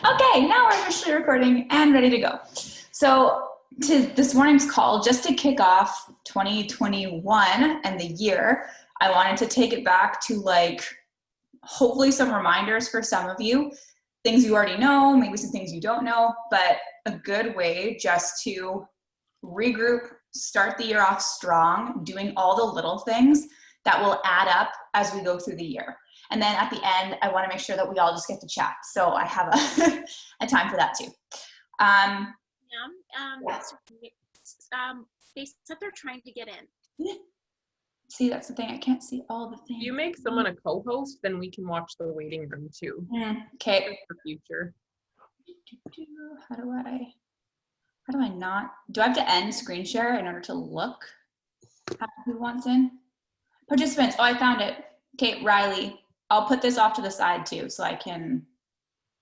Okay, now we're officially recording and ready to go. So, to this morning's call, just to kick off 2021 and the year, I wanted to take it back to hopefully some reminders for some of you, things you already know, maybe some things you don't know, but a good way just to regroup, start the year off strong, doing all the little things that will add up as we go through the year. And then at the end, I want to make sure that we all just get to chat. So I have a time for that too. They said they're trying to get in. Yeah. See, that's the thing. I can't see all the things. If you make someone a co-host, then we can watch the waiting room too. Okay. For future. How do I not? Do I have to end screen share in order to look at who wants in? Participants. Oh, I found it. Okay, Riley. I'll put this off to the side too so I can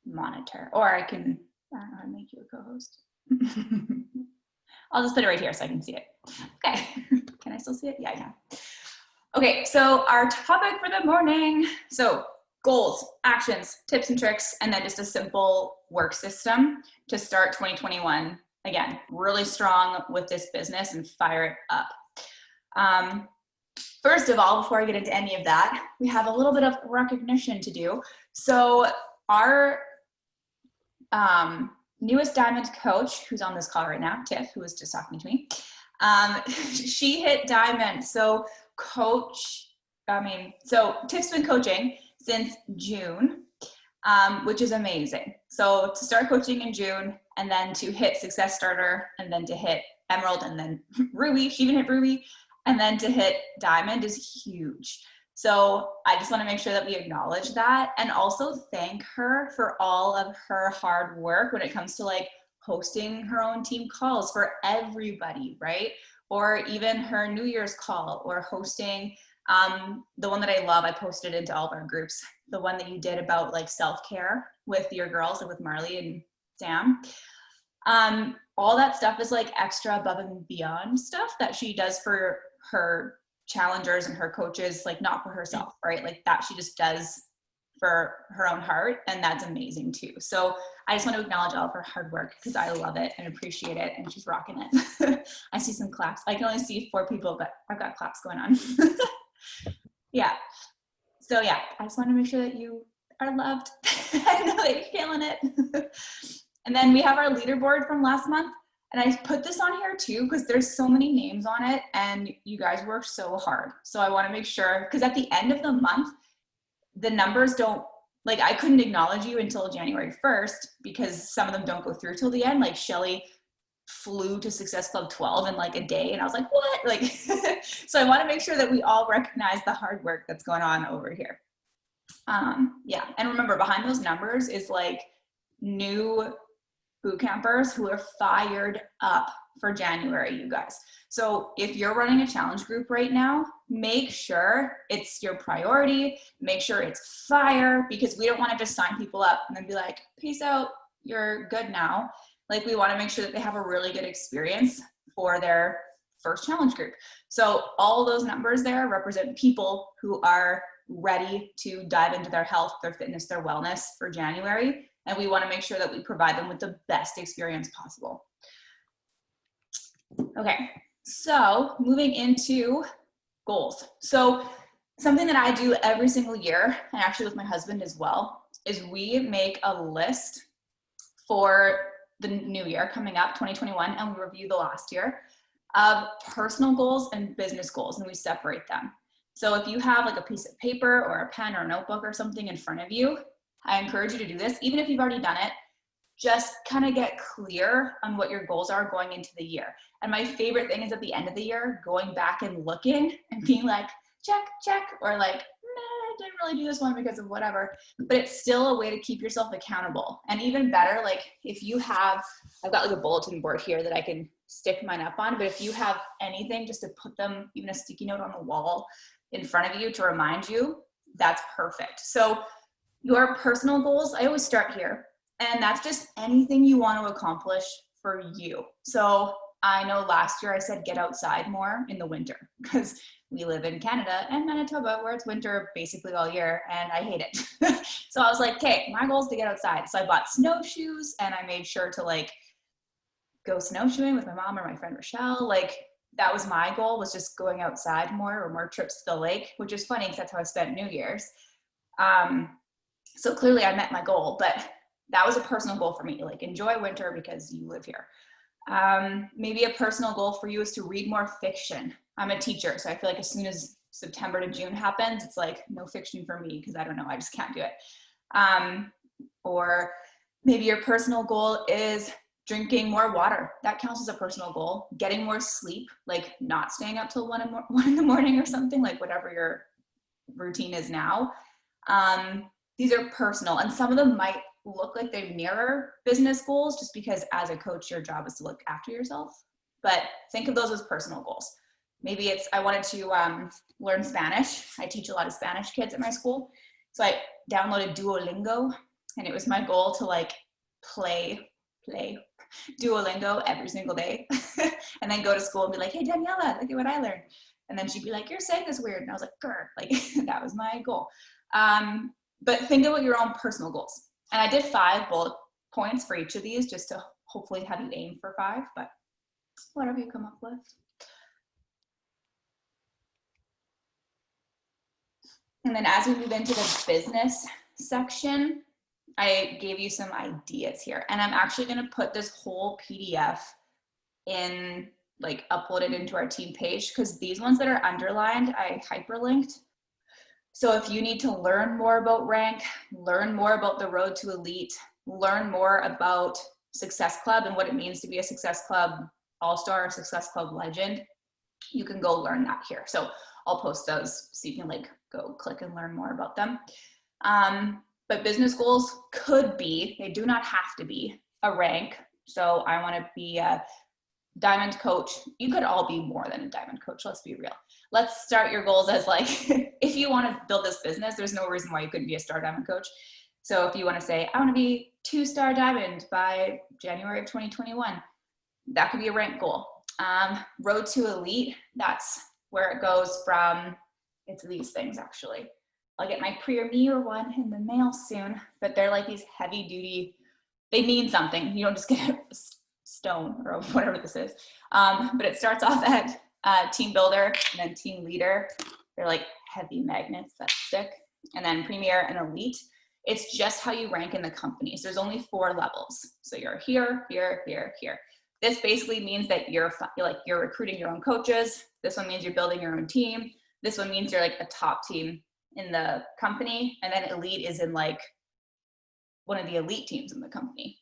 monitor. Or I don't know how to make you a co-host. I'll just put it right here so I can see it. Okay. Can I still see it? Yeah, I can. Okay, so our topic for the morning. So goals, actions, tips and tricks, and then just a simple work system to start 2021. Again, really strong with this business and fire it up. First of all, before I get into any of that, we have a little bit of recognition to do. So our newest Diamond coach, who's on this call right now, Tiff, who was just talking to me, she hit Diamond. So Tiff's been coaching since June, which is amazing. So to start coaching in June and then to hit Success Starter and then to hit Emerald and then Ruby, she even hit Ruby, and then to hit Diamond is huge. So I just want to make sure that we acknowledge that and also thank her for all of her hard work when it comes to hosting her own team calls for everybody, right? Or even her New Year's call or hosting the one that I love, I posted into all of our groups, the one that you did about self-care with your girls and with Marley and Sam. All that stuff is extra above and beyond stuff that she does for her challengers and her coaches, not for herself, right? That she just does for her own heart, and that's amazing too. So I just want to acknowledge all of her hard work because I love it and appreciate it, and she's rocking it. I see some claps. I can only see 4 people, but I've got claps going on. Yeah. So yeah, I just want to make sure that you are loved. I know that you're feeling it. And then we have our leaderboard from last month. And I put this on here too because there's so many names on it and you guys work so hard. So I want to make sure, because at the end of the month, the numbers don't, I couldn't acknowledge you until January 1st because some of them don't go through till the end. Shelly flew to Success Club 12 in a day and I was like, what? So I want to make sure that we all recognize the hard work that's going on over here. Yeah, and remember behind those numbers is new boot campers who are fired up for January, you guys. So if you're running a challenge group right now, make sure it's your priority, make sure it's fire, because we don't want to just sign people up and then be like, peace out, you're good now. We want to make sure that they have a really good experience for their first challenge group. So all those numbers there represent people who are ready to dive into their health, their fitness, their wellness for January. And we want to make sure that we provide them with the best experience possible. Okay, so moving into goals. So something that I do every single year, and actually with my husband as well, is we make a list for the new year coming up, 2021, and we review the last year of personal goals and business goals, and we separate them. So if you have a piece of paper or a pen or a notebook or something in front of you, I encourage you to do this. Even if you've already done it, just kind of get clear on what your goals are going into the year. And my favorite thing is at the end of the year, going back and looking and being check, check, or nah, I didn't really do this one because of whatever. But it's still a way to keep yourself accountable. And even better, if you have, I've got a bulletin board here that I can stick mine up on, but if you have anything just to put them, even a sticky note on the wall in front of you to remind you, that's perfect. So your personal goals, I always start here, and that's just anything you want to accomplish for you. So I know last year I said get outside more in the winter because we live in Canada and Manitoba where it's winter basically all year and I hate it. So I was like, okay, my goal is to get outside. So I bought snowshoes and I made sure to like go snowshoeing with my mom or my friend Rochelle. Like that was my goal, was just going outside more, or more trips to the lake, which is funny because that's how I spent New Year's. So clearly I met my goal, but that was a personal goal for me. Like enjoy winter because you live here. Maybe a personal goal for you is to read more fiction. I'm a teacher, so I feel like as soon as September to June happens, it's like no fiction for me because I don't know, I just can't do it. Or maybe your personal goal is drinking more water. That counts as a personal goal. Getting more sleep, like not staying up till 1 in the morning or something, like whatever your routine is now. These are personal, and some of them might look like they mirror business goals just because as a coach, your job is to look after yourself. But think of those as personal goals. Maybe it's, I wanted to learn Spanish. I teach a lot of Spanish kids at my school. So I downloaded Duolingo, and it was my goal to like play Duolingo every single day and then go to school and be like, hey, Daniela, look at what I learned. And then she'd be like, you're saying this weird. And I was like, grr, like that was my goal. But think about your own personal goals. And I did 5 bullet points for each of these just to hopefully have you aim for 5, but whatever you come up with. And then as we move into the business section, I gave you some ideas here, and I'm actually going to put this whole PDF in, like upload it into our team page, because these ones that are underlined, I hyperlinked. So if you need to learn more about rank, learn more about the road to elite, learn more about Success Club and what it means to be a Success Club All-Star or Success Club Legend, you can go learn that here. So I'll post those so you can like go click and learn more about them. But business goals could be, they do not have to be a rank. So I want to be a diamond coach. You could all be more than a diamond coach. Let's be real. Let's start your goals as like, if you want to build this business, there's no reason why you couldn't be a star diamond coach. So if you want to say, I want to be 2-star diamond by January of 2021, that could be a rank goal. Road to elite, that's where it goes from, it's these things actually. I'll get my Premier one in the mail soon, but they're like these heavy duty, they mean something. You don't just get a stone or whatever this is. But it starts off at team builder and then team leader. They're like heavy magnets that stick. And then Premier and elite. It's just how you rank in the company. So there's only 4 levels. So you're here, here, here, here. This basically means that you're recruiting your own coaches. This one means you're building your own team. This one means you're like a top team in the company. And then elite is in like one of the elite teams in the company.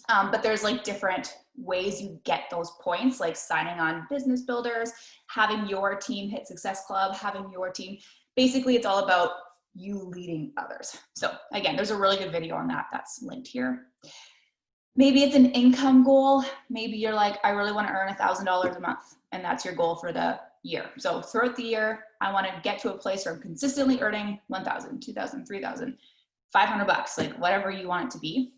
But there's like different ways you get those points, like signing on business builders, having your team hit Success Club, having your team. Basically, it's all about you leading others. So again, there's a really good video on that that's linked here. Maybe it's an income goal. Maybe you're like, I really want to earn $1,000 a month, and that's your goal for the year. So throughout the year, I want to get to a place where I'm consistently earning $1,000, $2,000, $3,000, $500, like whatever you want it to be.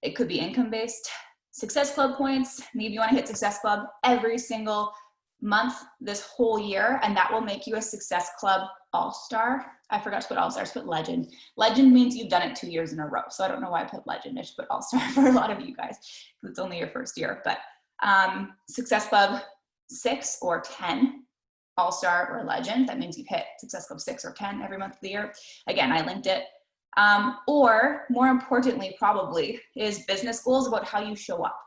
It could be income-based. Success Club points. Maybe you want to hit Success Club every single month this whole year, and that will make you a Success Club All-Star. I forgot to put All-Star, I just put Legend. Legend means you've done it 2 years in a row. So I don't know why I put Legend. I should put All-Star for a lot of you guys because it's only your first year. But Success Club 6 or 10, All-Star or Legend. That means you've hit Success Club 6 or 10 every month of the year. Again, I linked it. Or more importantly, probably, is business goals about how you show up.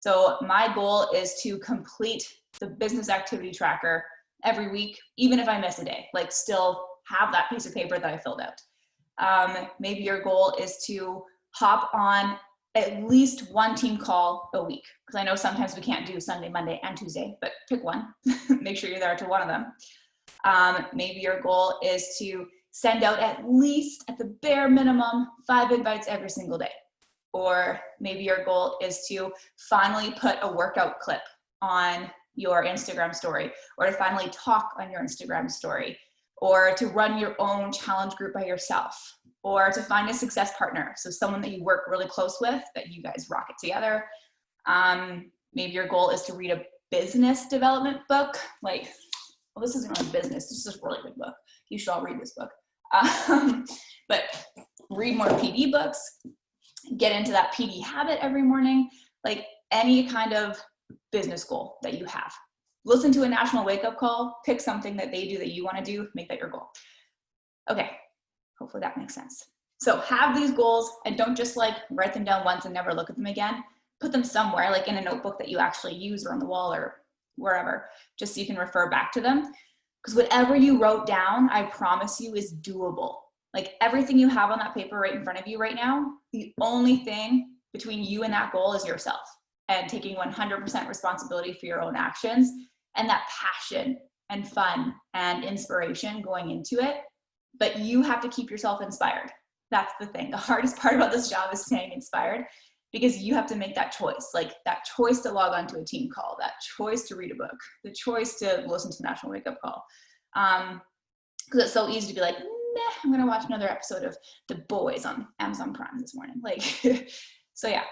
So my goal is to complete the business activity tracker every week, even if I miss a day, like still have that piece of paper that I filled out. Maybe your goal is to hop on at least one team call a week. Because I know sometimes we can't do Sunday, Monday, and Tuesday, but pick one. Make sure you're there to one of them. Maybe your goal is to send out at least, at the bare minimum, 5 invites every single day. Or maybe your goal is to finally put a workout clip on your Instagram story, or to finally talk on your Instagram story, or to run your own challenge group by yourself, or to find a success partner. So someone that you work really close with, that you guys rock it together. Maybe your goal is to read a business development book, like, well, this isn't really business, this is a really good book. You should all read this book. But read more PD books, get into that PD habit every morning, like any kind of business goal that you have. Listen to a National Wake Up Call, pick something that they do that you want to do, make that your goal. Okay, hopefully that makes sense. So have these goals and don't just like write them down once and never look at them again. Put them somewhere, like in a notebook that you actually use or on the wall or wherever, just so you can refer back to them. Because whatever you wrote down, I promise you, is doable. Like everything you have on that paper right in front of you right now, the only thing between you and that goal is yourself and taking 100% responsibility for your own actions and that passion and fun and inspiration going into it. But you have to keep yourself inspired. That's the thing. The hardest part about this job is staying inspired, because you have to make that choice, like that choice to log on to a team call, that choice to read a book, the choice to listen to National Wake Up Call. Because it's so easy to be like, nah, I'm gonna watch another episode of The Boys on Amazon Prime this morning. Like, so yeah,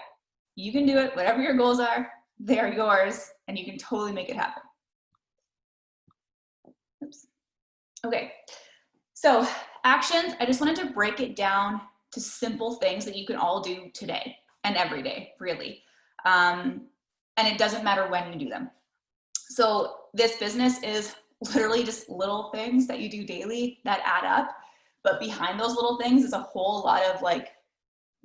you can do it. Whatever your goals are, they are yours, and you can totally make it happen. Oops. Okay, so actions, I just wanted to break it down to simple things that you can all do today and every day, really. And it doesn't matter when you do them. So this business is literally just little things that you do daily that add up. But behind those little things is a whole lot of like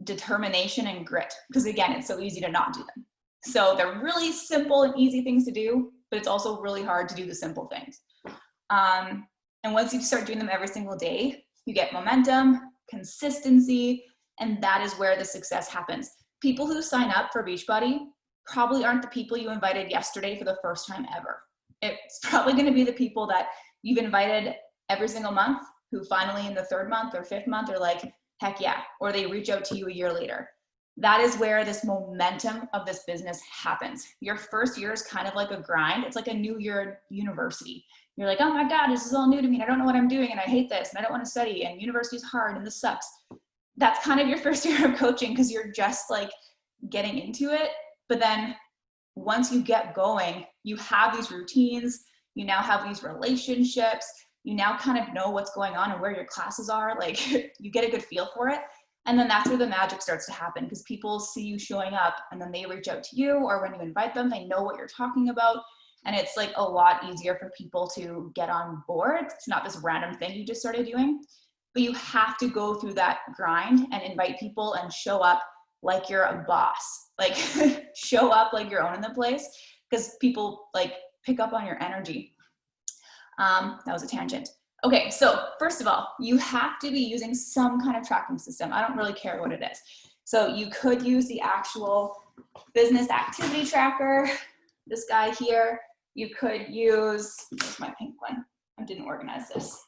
determination and grit. Because again, it's so easy to not do them. So they're really simple and easy things to do, but it's also really hard to do the simple things. And once you start doing them every single day, you get momentum, consistency, and that is where the success happens. People who sign up for Beachbody probably aren't the people you invited yesterday for the first time ever. It's probably going to be the people that you've invited every single month who finally in the 3rd month or 5th month are like, heck yeah, or they reach out to you a year later. That is where this momentum of this business happens. Your first year is kind of like a grind. It's like a new year at university. You're like, oh my God, this is all new to me and I don't know what I'm doing and I hate this and I don't want to study and university is hard and this sucks. That's kind of your first year of coaching because you're just like getting into it. But then once you get going, you have these routines, you now have these relationships, you now kind of know what's going on and where your classes are, like you get a good feel for it. And then that's where the magic starts to happen because people see you showing up and then they reach out to you, or when you invite them, they know what you're talking about. And it's like a lot easier for people to get on board. It's not this random thing you just started doing, but you have to go through that grind and invite people and show up like you're a boss, like show up like you're owning the place because people like pick up on your energy. That was a tangent. Okay, so first of all, you have to be using some kind of tracking system. I don't really care what it is. So you could use the actual business activity tracker, this guy here. You could use, where's my pink one? I didn't organize this.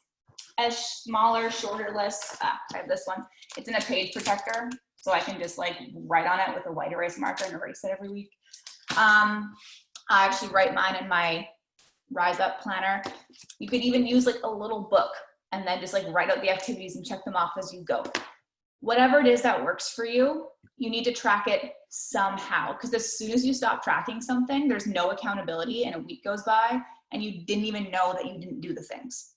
A smaller, shorter list. I have this one. It's in a page protector, so I can just like write on it with a white erase marker and erase it every week. I actually write mine in my Rise Up planner. You could even use like a little book and then just like write out the activities and check them off as you go. Whatever it is that works for you, you need to track it somehow, because as soon as you stop tracking something, there's no accountability and a week goes by and you didn't even know that you didn't do the things.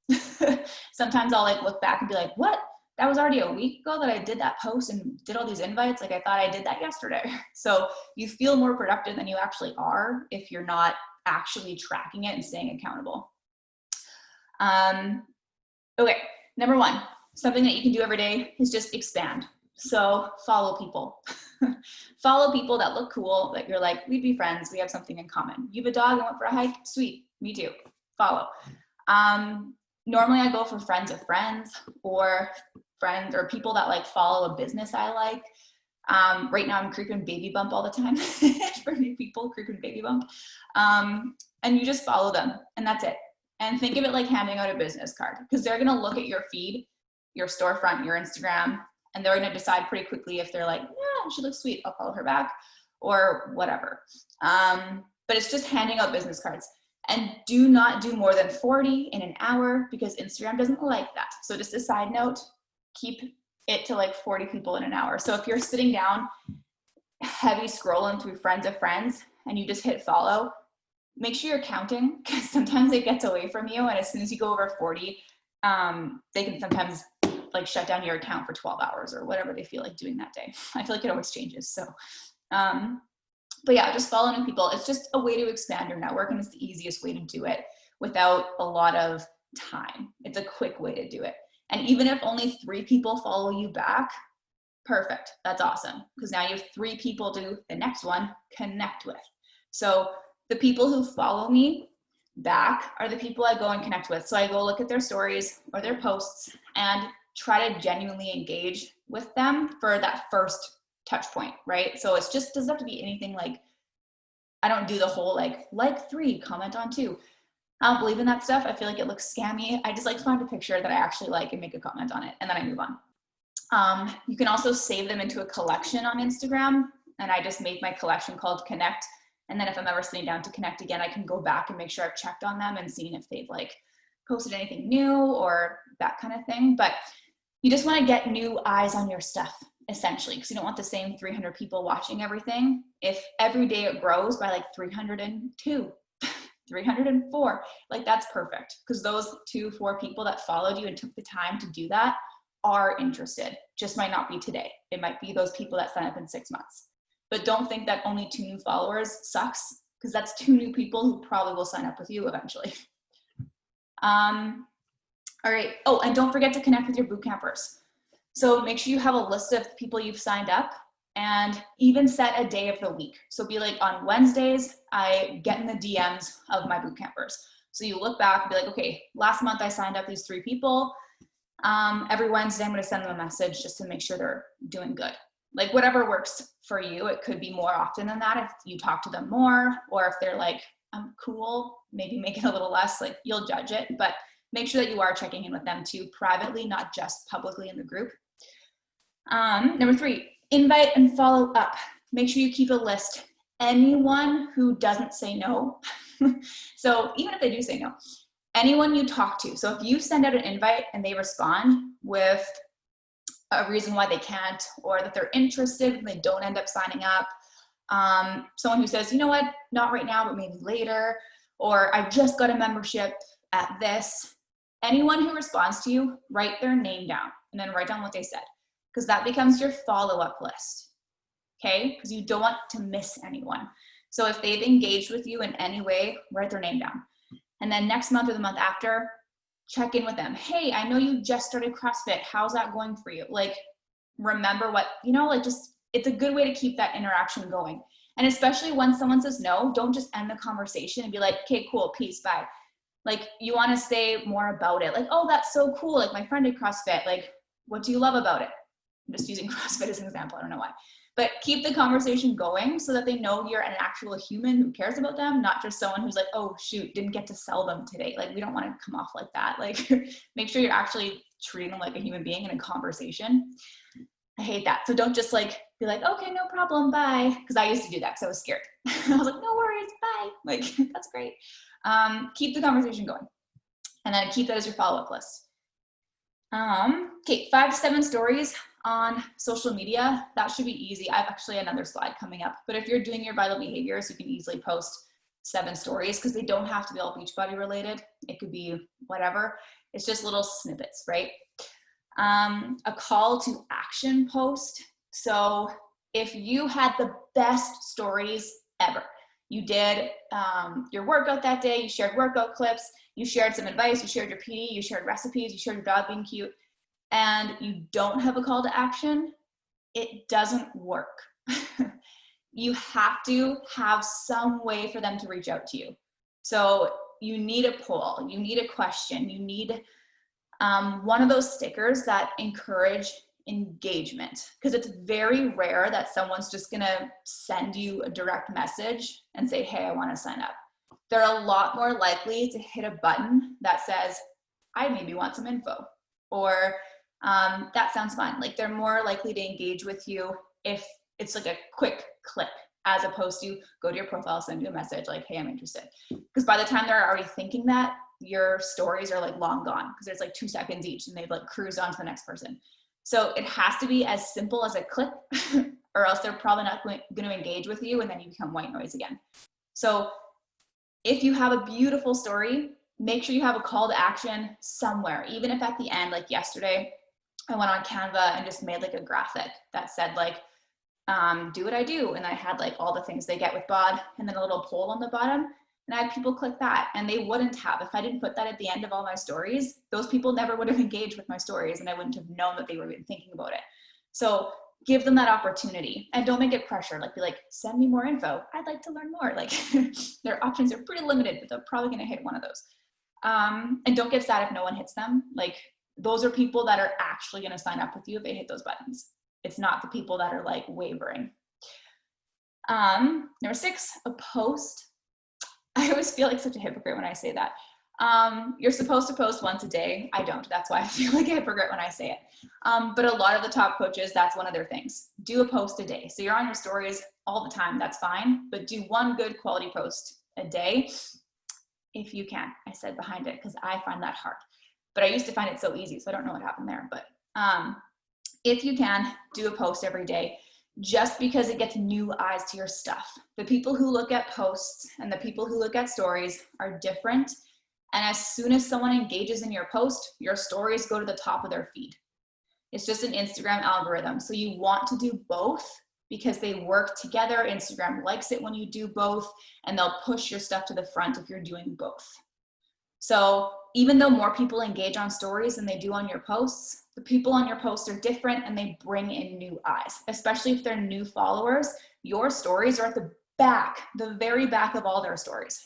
Sometimes I'll like look back and be like, what? That was already a week ago that I did that post and did all these invites. Like I thought I did that yesterday. So you feel more productive than you actually are if you're not actually tracking it and staying accountable. Okay, number one, something that you can do every day is just expand. So follow people. Follow people that look cool, that you're like, we'd be friends, we have something in common. You have a dog and went for a hike? Sweet, me too. Follow. Normally I go for friends of friends or friends or people that like follow a business I like. Right now I'm creeping Baby Bump all the time for new people, creeping Baby Bump. And you just follow them and that's it. And think of it like handing out a business card because they're gonna look at your feed, your storefront, your Instagram, and they're gonna decide pretty quickly if they're like, yeah, she looks sweet, I'll follow her back or whatever. But it's just handing out business cards. And do not do more than 40 in an hour because Instagram doesn't like that. So just a side note, keep it to like 40 people in an hour. So if you're sitting down, heavy scrolling through friends of friends and you just hit follow, make sure you're counting, because sometimes it gets away from you. And as soon as you go over 40, they can sometimes like shut down your account for 12 hours or whatever they feel like doing that day. I feel like it always changes. So, but yeah, just follow new people. It's just a way to expand your network, and it's the easiest way to do it without a lot of time. It's a quick way to do it. And even if only 3 people follow you back, perfect. That's awesome. Because now you have 3 people to the next one connect with. So the people who follow me back are the people I go and connect with. So I go look at their stories or their posts and try to genuinely engage with them for that first touch point, right? So it's just, doesn't have to be anything like, I don't do the whole like 3, comment on 2. I don't believe in that stuff. I feel like it looks scammy. I just like to find a picture that I actually like and make a comment on it, and then I move on. You can also save them into a collection on Instagram, and I just make my collection called Connect. And then if I'm ever sitting down to connect again, I can go back and make sure I've checked on them and seen if they've like posted anything new or that kind of thing. But you just want to get new eyes on your stuff, essentially, because you don't want the same 300 people watching everything. If every day it grows by like 302, 304, like that's perfect, because those 2-4 people that followed you and took the time to do that are interested. Just might not be today. It might be those people that sign up in 6 months. But don't think that only 2 new followers sucks, because that's 2 new people who probably will sign up with you eventually. All right. Oh, and don't forget to connect with your boot campers. So make sure you have a list of people you've signed up, and even set a day of the week. So be like, on Wednesdays, I get in the DMs of my boot campers. So you look back and be like, okay, last month I signed up these 3 people. Every Wednesday I'm going to send them a message just to make sure they're doing good. Like whatever works for you. It could be more often than that if you talk to them more, or if they're like, I'm cool, maybe make it a little less, like you'll judge it, but make sure that you are checking in with them too, privately, not just publicly in the group. Number 3, invite and follow up. Make sure you keep a list. Anyone who doesn't say no, so even if they do say no, anyone you talk to. So if you send out an invite and they respond with a reason why they can't, or that they're interested and they don't end up signing up, someone who says, you know what, not right now, but maybe later, or I just got a membership at this, anyone who responds to you, write their name down and then write down what they said, because that becomes your follow-up list, okay? Because you don't want to miss anyone. So if they've engaged with you in any way, write their name down. And then next month or the month after, check in with them. Hey, I know you just started CrossFit. How's that going for you? Like, remember what, like just, it's a good way to keep that interaction going. And especially when someone says no, don't just end the conversation and be like, okay, cool, peace, bye. Like, you want to say more about it. Like, oh, that's so cool. Like, my friend did CrossFit. Like, what do you love about it? I'm just using CrossFit as an example. I don't know why. But keep the conversation going so that they know you're an actual human who cares about them, not just someone who's like, oh, shoot, didn't get to sell them today. Like, we don't want to come off like that. Like, make sure you're actually treating them like a human being in a conversation. I hate that. So don't just like be like, okay, no problem, bye. Because I used to do that because I was scared. I was like, no worries, bye. Like, that's great. Keep the conversation going. And then keep that as your follow-up list. Okay, 5 to 7 stories on social media. That should be easy. I have actually another slide coming up. But if you're doing your vital behaviors, you can easily post 7 stories, because they don't have to be all Beachbody related. It could be whatever. It's just little snippets, right? A call to action post. So if you had the best stories ever, you did your workout that day, you shared workout clips, you shared some advice, you shared your PD, you shared recipes, you shared your dog being cute, and you don't have a call to action, it doesn't work. You have to have some way for them to reach out to you. So you need a poll, you need a question, you need one of those stickers that encourage engagement, because it's very rare that someone's just gonna send you a direct message and say, hey, I want to sign up. They're a lot more likely to hit a button that says, I maybe want some info, or that sounds fun. Like, they're more likely to engage with you if it's like a quick click, as opposed to go to your profile, send you a message like, hey, I'm interested. Because by the time they're already thinking that, your stories are like long gone, because there's like 2 seconds each and they've like cruised on to the next person. So it has to be as simple as a click or else they're probably not going to engage with you, and then you become white noise again. So if you have a beautiful story, make sure you have a call to action somewhere, even if at the end, like yesterday, I went on Canva and just made like a graphic that said like, do what I do. And I had like all the things they get with BOD and then a little poll on the bottom. And I had people click that, and they wouldn't have, if I didn't put that at the end of all my stories, those people never would have engaged with my stories, and I wouldn't have known that they were even thinking about it. So give them that opportunity, and don't make it pressure. Like, be like, send me more info. I'd like to learn more. Like their options are pretty limited, but they're probably gonna hit one of those. And don't get sad if no one hits them. Like, those are people that are actually gonna sign up with you if they hit those buttons. It's not the people that are like wavering. Number 6, a post. I always feel like such a hypocrite when I say that. You're supposed to post once a day. I don't. That's why I feel like a hypocrite when I say it. But a lot of the top coaches, that's one of their things. Do a post a day. So you're on your stories all the time. That's fine. But do one good quality post a day if you can. I said behind it because I find that hard. But I used to find it so easy, so I don't know what happened there. But if you can, do a post every day. Just because it gets new eyes to your stuff. The people who look at posts and the people who look at stories are different. And as soon as someone engages in your post, your stories go to the top of their feed. It's just an Instagram algorithm. So you want to do both because they work together. Instagram likes it when you do both, and they'll push your stuff to the front if you're doing both. So even though more people engage on stories than they do on your posts, the people on your posts are different and they bring in new eyes, especially if they're new followers. Your stories are at the back, the very back of all their stories.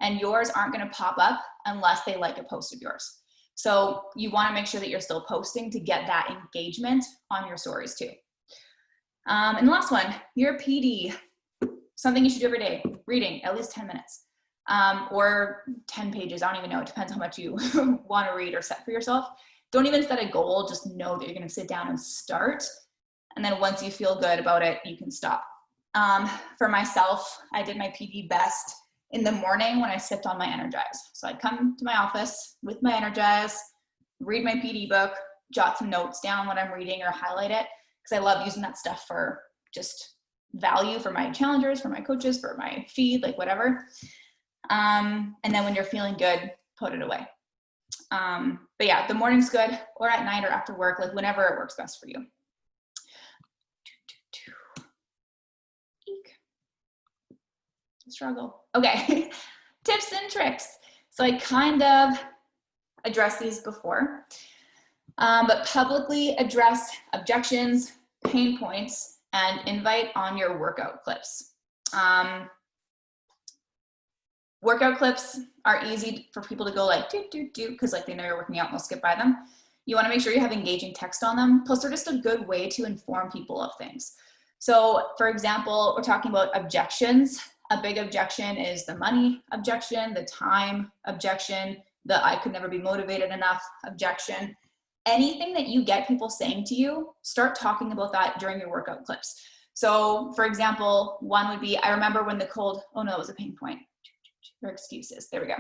And yours aren't going to pop up unless they like a post of yours. So you want to make sure that you're still posting to get that engagement on your stories too. And the last one, your PD, something you should do every day, reading at least 10 minutes. Or 10 pages, I don't even know, it depends how much you want to read or set for yourself. Don't even set a goal, just know that you're going to sit down and start. And then once you feel good about it, you can stop. For myself, I did my PD best in the morning when I sipped on my Energize. So I'd come to my office with my Energize, read my PD book, jot some notes down what I'm reading or highlight it, because I love using that stuff for just value for my challengers, for my coaches, for my feed, like whatever. And then when you're feeling good, put it away. But yeah, the morning's good, or at night or after work, like whenever it works best for you. Eek. Struggle. Okay, tips and tricks. So I kind of addressed these before, but publicly address objections, pain points, and invite on your workout clips. Workout clips are easy for people to go like do because like they know you're working out and they'll skip by them. You want to make sure you have engaging text on them. Plus, they're just a good way to inform people of things. So, for example, we're talking about objections. A big objection is the money objection, the time objection, the I could never be motivated enough objection. Anything that you get people saying to you, start talking about that during your workout clips. So, for example, one would be, I remember when the cold, oh no, it was a pain point. Or excuses. There we go.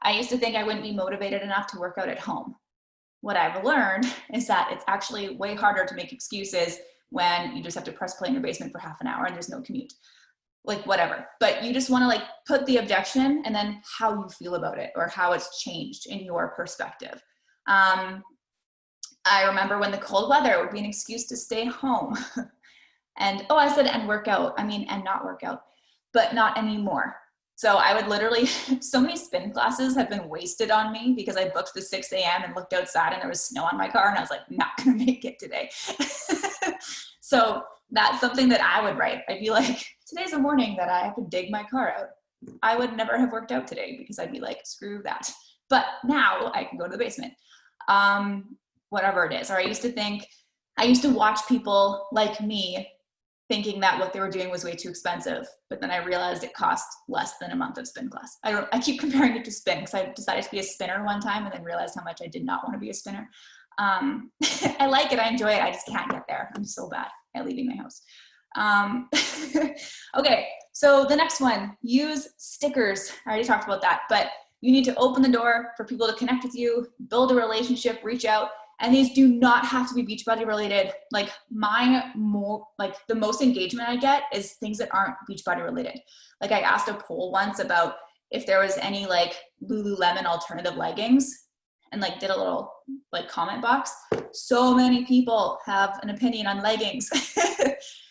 I used to think I wouldn't be motivated enough to work out at home. What I've learned is that it's actually way harder to make excuses when you just have to press play in your basement for half an hour and there's no commute. Like whatever. But you just want to like put the objection and then how you feel about it or how it's changed in your perspective. I remember when the cold weather would be an excuse to stay home. And I said and work out. I mean, and not work out, but not anymore. So I would literally, so many spin classes have been wasted on me because I booked the 6 a.m. and looked outside and there was snow on my car and I was like, not gonna make it today. So that's something that I would write. I'd be like, today's a morning that I have to dig my car out. I would never have worked out today because I'd be like, screw that. But now I can go to the basement, whatever it is. Or I used to watch people like me thinking that what they were doing was way too expensive. But then I realized it cost less than a month of spin class. I keep comparing it to spin because I decided to be a spinner one time and then realized how much I did not want to be a spinner. I like it. I enjoy it. I just can't get there. I'm so bad at leaving my house. Okay, so the next one, use stickers. I already talked about that, but you need to open the door for people to connect with you, build a relationship, reach out. And these do not have to be Beachbody related. Like the most engagement I get is things that aren't Beachbody related. Like I asked a poll once about if there was any like Lululemon alternative leggings, and like did a little like comment box. So many people have an opinion on leggings.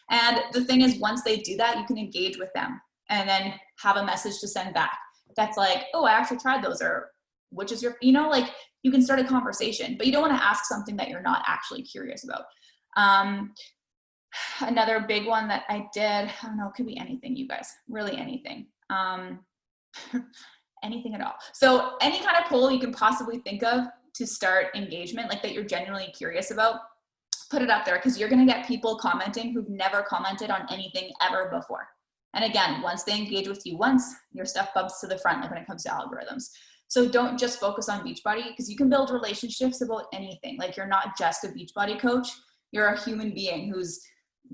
And the thing is, once they do that, you can engage with them and then have a message to send back. That's like, oh, I actually tried those, or which is your, you know, like you can start a conversation, but you don't want to ask something that you're not actually curious about. Another big one that I did, I don't know, it could be anything, you guys, really anything. Anything at all. So any kind of poll you can possibly think of to start engagement, like that you're genuinely curious about, put it up there, because you're going to get people commenting who've never commented on anything ever before. And again, once they engage with you once, your stuff bumps to the front, like when it comes to algorithms. So don't just focus on Beachbody, because you can build relationships about anything. Like you're not just a Beachbody coach, you're a human being who's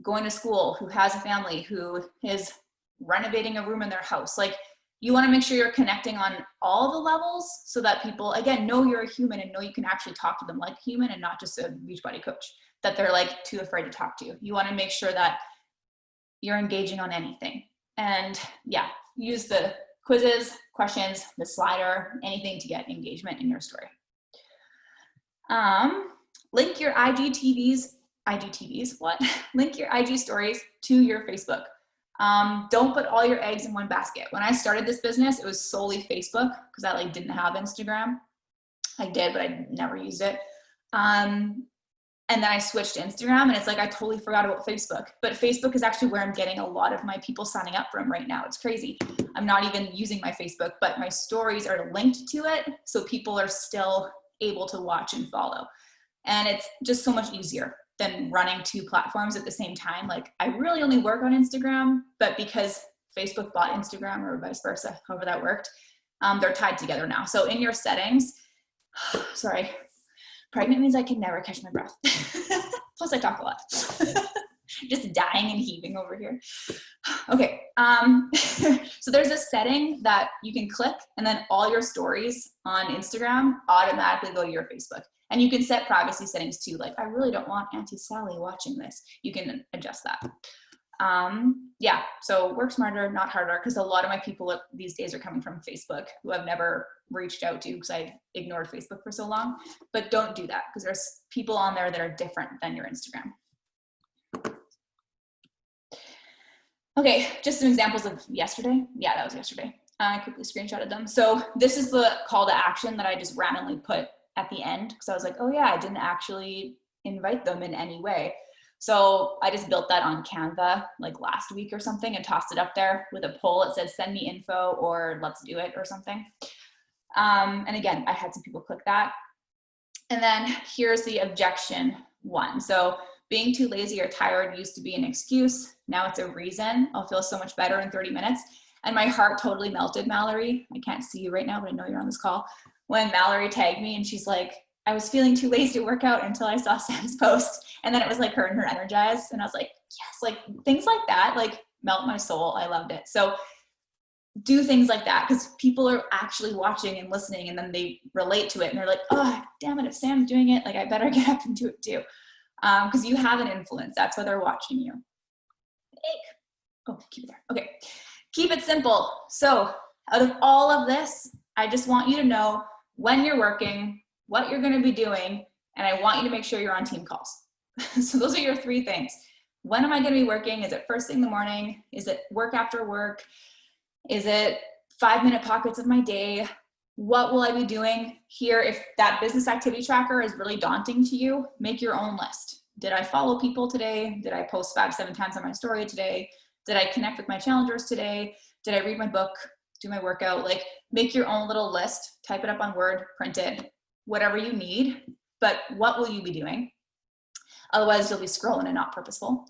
going to school, who has a family, who is renovating a room in their house. Like you want to make sure you're connecting on all the levels so that people, again, know you're a human and know you can actually talk to them like a human and not just a Beachbody coach that they're like too afraid to talk to. You want to make sure that you're engaging on anything. And yeah, use the quizzes, questions, the slider, anything to get engagement in your story. Link your IGTVs, what? Link your IG stories to your Facebook. Don't put all your eggs in one basket. When I started this business, it was solely Facebook because I like didn't have Instagram. I did, but I never used it. And then I switched to Instagram, and it's like I totally forgot about Facebook. But Facebook is actually where I'm getting a lot of my people signing up from right now. It's crazy. I'm not even using my Facebook, but my stories are linked to it, so people are still able to watch and follow. And it's just so much easier than running two platforms at the same time. Like I really only work on Instagram, but because Facebook bought Instagram or vice versa, however that worked, they're tied together now. So in your settings, sorry, pregnant means I can never catch my breath. Plus I talk a lot. Just dying and heaving over here. Okay, so there's a setting that you can click and then all your stories on Instagram automatically go to your Facebook. And you can set privacy settings too. Like, I really don't want Auntie Sally watching this. You can adjust that. Yeah, so work smarter, not harder, because a lot of my people these days are coming from Facebook who I've never reached out to because I ignored Facebook for so long. But don't do that, because there's people on there that are different than your Instagram. Okay, just some examples of yesterday. Yeah, that was yesterday. I quickly screenshotted them. So this is the call to action that I just randomly put at the end, because I was like, oh yeah, I didn't actually invite them in any way. So I just built that on Canva like last week or something and tossed it up there with a poll. It said, send me info or let's do it or something. And again, I had some people click that. And then here's the objection one. So being too lazy or tired used to be an excuse. Now it's a reason. I'll feel so much better in 30 minutes. And my heart totally melted, Mallory. I can't see you right now, but I know you're on this call. When Mallory tagged me and she's like, I was feeling too lazy to work out until I saw Sam's post. And then it was like her and her energized. And I was like, yes, like things like that, like melt my soul. I loved it. So do things like that, because people are actually watching and listening, and then they relate to it and they're like, oh, damn it, if Sam's doing it, like I better get up and do it too. Because you have an influence. That's why they're watching you. Oh, keep it there. Okay. Keep it simple. So out of all of this, I just want you to know when you're working, what you're going to be doing, and I want you to make sure you're on team calls. So those are your three things. When am I going to be working? Is it first thing in the morning? Is it work after work? Is it 5-minute pockets of my day? What will I be doing here? If that business activity tracker is really daunting to you, make your own list. Did I follow people today? Did I post 5-7 times on my story today? Did I connect with my challengers today? Did I read my book? Do my workout? Like, make your own little list, type it up on Word, print it, whatever you need, but what will you be doing? Otherwise you'll be scrolling and not purposeful.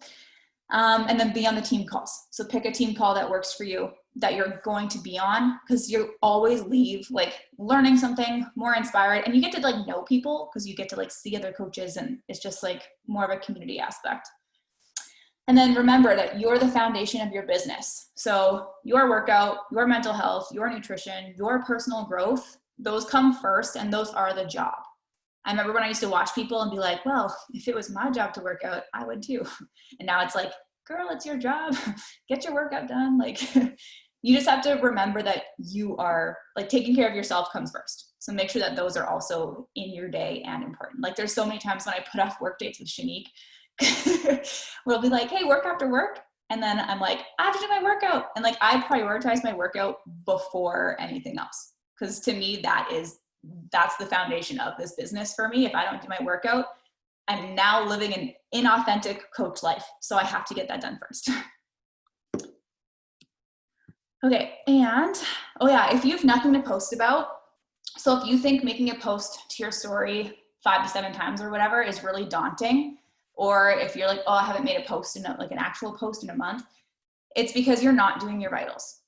And then be on the team calls. So pick a team call that works for you, that you're going to be on, because you always leave like learning something more inspired, and you get to like know people because you get to like see other coaches, and it's just like more of a community aspect. And then remember that you're the foundation of your business. So your workout, your mental health, your nutrition, your personal growth, those come first, and those are the job. I remember when I used to watch people and be like, well, if it was my job to work out, I would too. And now it's like, girl, it's your job. Get your workout done. Like, you just have to remember that you are like taking care of yourself comes first. So make sure that those are also in your day and important. Like there's so many times when I put off work dates with Shanique, we'll be like, hey, work after work. And then I'm like, I have to do my workout. And like, I prioritize my workout before anything else. Cause to me, that's the foundation of this business for me. If I don't do my workout, I'm now living an inauthentic coach life. So I have to get that done first. Okay, and oh yeah, if you have nothing to post about, so if you think making a post to your story 5 to 7 times or whatever is really daunting, or if you're like, oh, I haven't made a post in like an actual post in a month, it's because you're not doing your vitals,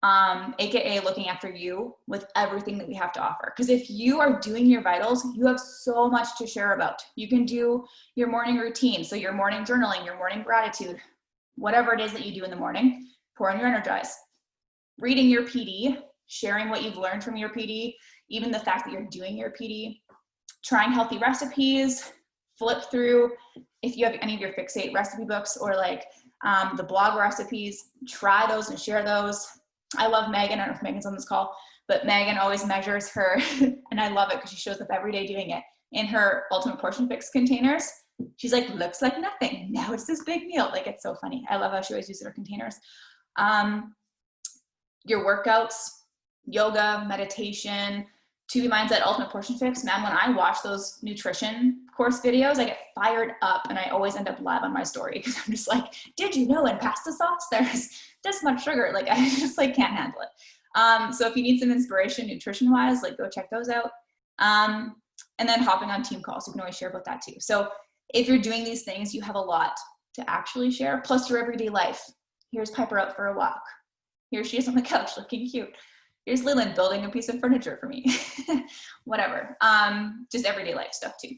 aka looking after you with everything that we have to offer. Because if you are doing your vitals, you have so much to share about. You can do your morning routine, so your morning journaling, your morning gratitude, whatever it is that you do in the morning. Pour on your Energize. Reading your PD, sharing what you've learned from your PD, even the fact that you're doing your PD, trying healthy recipes, flip through, if you have any of your Fixate recipe books or like the blog recipes, try those and share those. I love Megan, I don't know if Megan's on this call, but Megan always measures her, and I love it because she shows up every day doing it, in her Ultimate Portion Fix containers. She's like, looks like nothing. Now it's this big meal. Like, it's so funny. I love how she always uses her containers. Your workouts, yoga, meditation, To Be Mindset, Ultimate Portion Fix. Man, when I watch those nutrition course videos, I get fired up and I always end up live on my story because I'm just like, did you know in pasta sauce there's this much sugar? Like, I just like can't handle it. So if you need some inspiration nutrition wise, like go check those out. And then hopping on team calls, you can always share about that too. So if you're doing these things, you have a lot to actually share, plus your everyday life. Here's Piper out for a walk. Here she is on the couch looking cute. Here's Leland building a piece of furniture for me. Whatever. Just everyday life stuff too.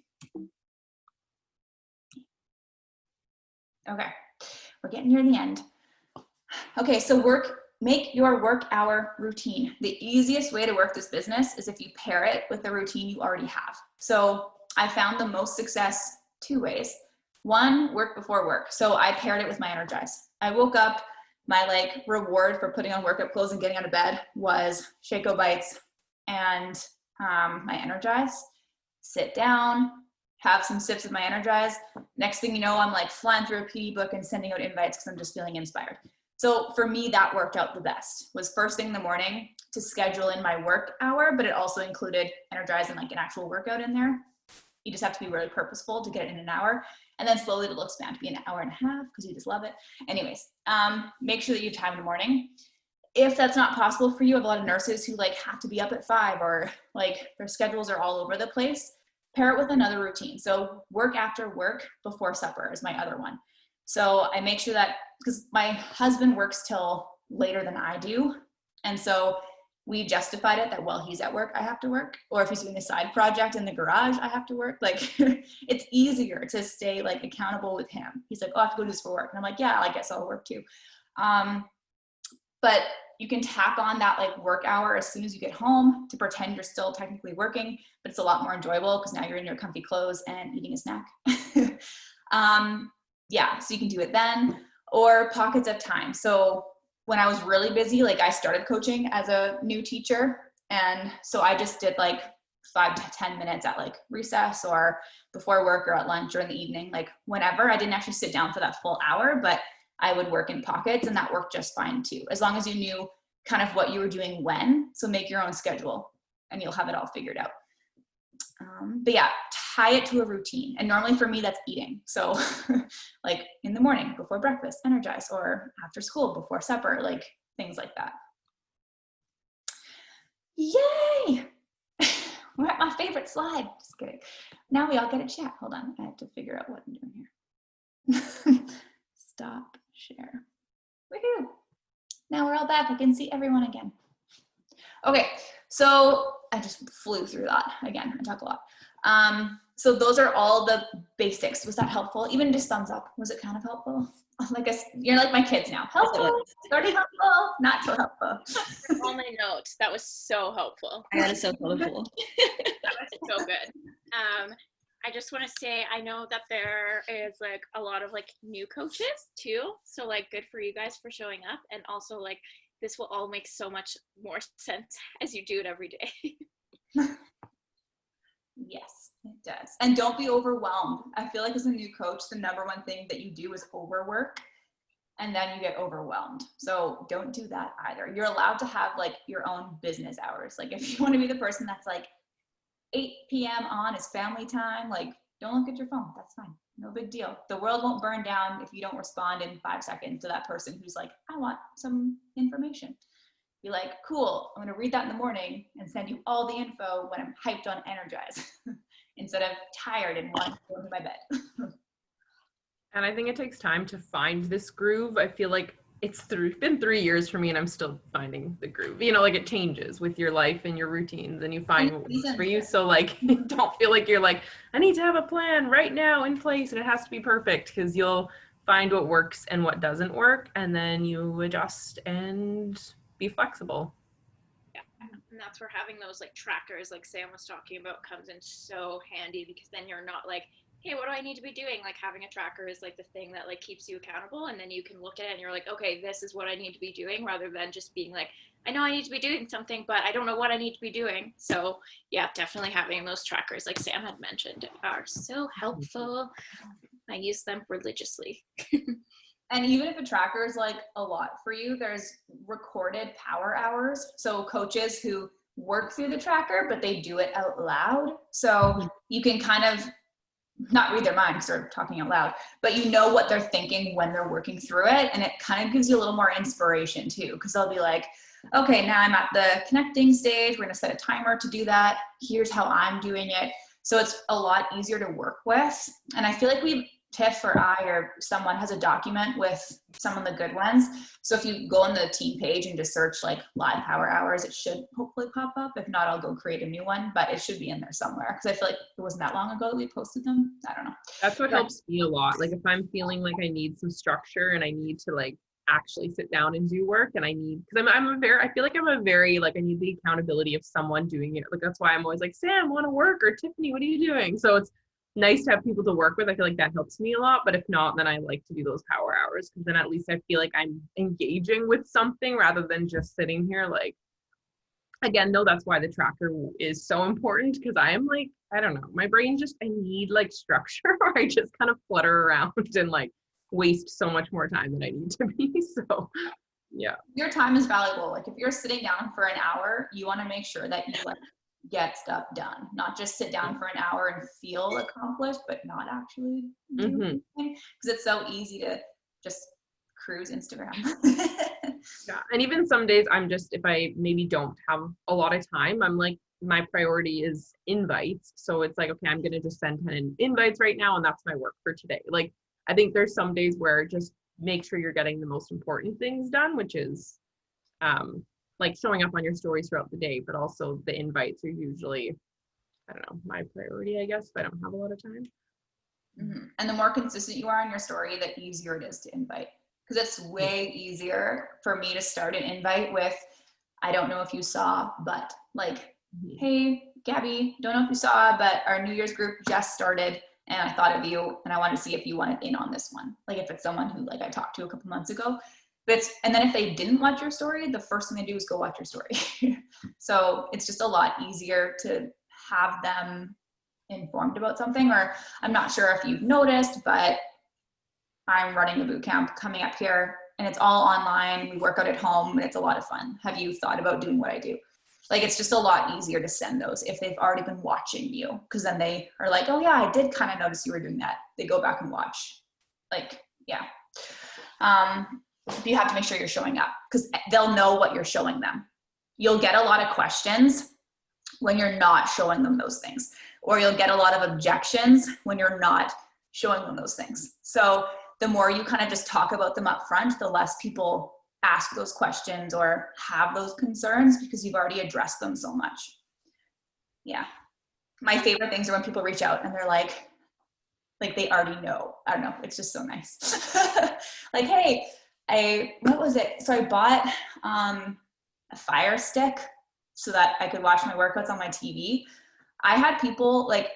Okay, we're getting near the end. Okay, so make your work hour routine. The easiest way to work this business is if you pair it with the routine you already have. So I found the most success 2 ways. One, work before work. So I paired it with my Energize. I woke up, my like reward for putting on workout clothes and getting out of bed was Shaco Bites and my Energize. Sit down, have some sips of my Energize. Next thing you know, I'm like flying through a PD book and sending out invites because I'm just feeling inspired. So for me, that worked out the best, was first thing in the morning to schedule in my work hour, but it also included Energize and like an actual workout in there. You just have to be really purposeful to get it in an hour. And then slowly it'll expand to be an hour and a half because you just love it. Anyways, make sure that you have time in the morning. If that's not possible for you, I have a lot of nurses who like have to be up at 5 or like their schedules are all over the place. Pair it with another routine. So work after work before supper is my other one. So I make sure that, because my husband works till later than I do. And so we justified it that while he's at work, I have to work. Or if he's doing a side project in the garage, I have to work. Like it's easier to stay like accountable with him. He's like, oh, I have to go do this for work. And I'm like, yeah, I guess I'll work too. But you can tack on that like work hour as soon as you get home to pretend you're still technically working, but it's a lot more enjoyable because now you're in your comfy clothes and eating a snack. Yeah, so you can do it then, or pockets of time. So when I was really busy, like I started coaching as a new teacher. And so I just did like 5 to 10 minutes at like recess or before work or at lunch or in the evening, like whenever. I didn't actually sit down for that full hour, but I would work in pockets and that worked just fine too, as long as you knew kind of what you were doing when. So make your own schedule and you'll have it all figured out. But yeah, tie it to a routine. And normally for me, that's eating. So like in the morning before breakfast, Energize, or after school before supper, like things like that. Yay! We're at my favorite slide. Just kidding. Now we all get a chat. Hold on. I have to figure out what I'm doing here. Stop share. Woohoo! Now we're all back. I can see everyone again. Okay, so I just flew through that again. I talk a lot. So those are all the basics. Was that helpful? Even just thumbs up. Was it kind of helpful? Like you're like my kids now. Helpful, sort of helpful, not so helpful. All my notes. That was so helpful. That is so colorful. That was so good. I just want to say, I know that there is like a lot of like new coaches too. So like good for you guys for showing up. And also like this will all make so much more sense as you do it every day. Yes, it does. And don't be overwhelmed. I feel like as a new coach, the number one thing that you do is overwork, and then you get overwhelmed. So don't do that either. You're allowed to have like your own business hours. Like if you want to be the person that's like 8 p.m. on is family time, like don't look at your phone. That's fine. No big deal. The world won't burn down if you don't respond in 5 seconds to that person who's like, I want some information. Be like, cool, I'm gonna read that in the morning and send you all the info when I'm hyped on Energize instead of tired and wanting to go to my bed. And I think it takes time to find this groove. I feel like it's been 3 years for me and I'm still finding the groove. You know, like it changes with your life and your routines and you find what works for you. So like, don't feel like you're like, I need to have a plan right now in place and it has to be perfect, because you'll find what works and what doesn't work, and then you adjust and be flexible. Yeah, and that's where having those like trackers like Sam was talking about comes in so handy, because then you're not like, hey, what do I need to be doing? Like having a tracker is like the thing that like keeps you accountable, and then you can look at it and you're like, okay, this is what I need to be doing, rather than just being like, I know I need to be doing something, but I don't know what I need to be doing. So yeah, definitely having those trackers like Sam had mentioned are so helpful. I use them religiously. And even if a tracker is like a lot for you, there's recorded power hours. So coaches who work through the tracker, but they do it out loud. So you can kind of not read their mind because they're talking out loud, but you know what they're thinking when they're working through it. And it kind of gives you a little more inspiration too, because they'll be like, okay, now I'm at the connecting stage. We're going to set a timer to do that. Here's how I'm doing it. So it's a lot easier to work with. And I feel like Tiff or I or someone has a document with some of the good ones. So if you go on the team page and just search like live power hours, it should hopefully pop up. If not, I'll go create a new one, but it should be in there somewhere, because I feel like it wasn't that long ago that we posted them. I don't know. That's what helps me a lot. Like if I'm feeling like I need some structure and I need to like actually sit down and do work, and I need, because I feel like I'm a very like, I need the accountability of someone doing it. Like that's why I'm always like, Sam, want to work? Or Tiffany, what are you doing? So it's nice to have people to work with. I feel like that helps me a lot. But if not, then I like to do those power hours, because then at least I feel like I'm engaging with something rather than just sitting here. Like, again, no, that's why the tracker is so important, because I am like, I don't know, my brain just, I need like structure, or I just kind of flutter around and like waste so much more time than I need to be. So yeah. Your time is valuable. Like if you're sitting down for an hour, you want to make sure that you like get stuff done, not just sit down for an hour and feel accomplished, but not actually do anything. Because it's so easy to just cruise Instagram. Yeah. And even some days I'm just, if I maybe don't have a lot of time, I'm like, my priority is invites. So it's like, okay, I'm going to just send 10 invites right now, and that's my work for today. Like, I think there's some days where just make sure you're getting the most important things done, which is like showing up on your stories throughout the day, but also the invites are usually, I don't know, my priority, I guess, if I don't have a lot of time. Mm-hmm. And the more consistent you are on your story, the easier it is to invite. Because it's way easier for me to start an invite with, I don't know if you saw, but like, hey, Gabby, don't know if you saw, but our New Year's group just started and I thought of you and I wanted to see if you wanted in on this one. Like if it's someone who like I talked to a couple months ago, and then if they didn't watch your story, the first thing they do is go watch your story. So it's just a lot easier to have them informed about something. Or I'm not sure if you've noticed, but I'm running a boot camp coming up here and it's all online. We work out at home and it's a lot of fun. Have you thought about doing what I do? Like, it's just a lot easier to send those if they've already been watching you, because then they are like, oh yeah, I did kind of notice you were doing that. They go back and watch. Like, yeah. You have to make sure you're showing up, because they'll know what you're showing them. You'll get a lot of questions when you're not showing them those things, or you'll get a lot of objections when you're not showing them those things. So the more you kind of just talk about them up front, the less people ask those questions or have those concerns, because you've already addressed them so much. Yeah. My favorite things are when people reach out and they're like they already know. I don't know. It's just so nice. Like, hey, what was it? So I bought a Fire Stick so that I could watch my workouts on my TV. I had people like,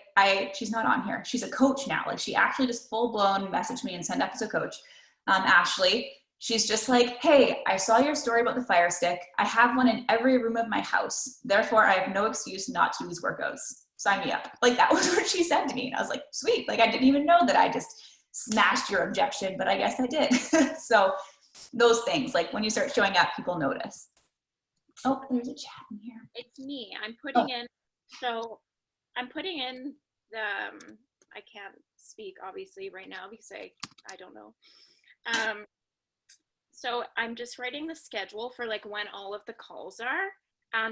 she's not on here. She's a coach now. Like, she actually just full blown messaged me and signed up as a coach. Ashley, She's just like, hey, I saw your story about the Fire Stick. I have one in every room of my house. Therefore, I have no excuse not to use workouts. Sign me up. Like, that was what she said to me. And I was like, sweet. Like, I didn't even know that I just smashed your objection, but I guess I did. So those things, like when you start showing up, people notice. Oh, there's a chat in here. It's me. I'm putting in, so I'm putting in the, I can't speak obviously right now because I don't know. So I'm just writing the schedule for like when all of the calls are.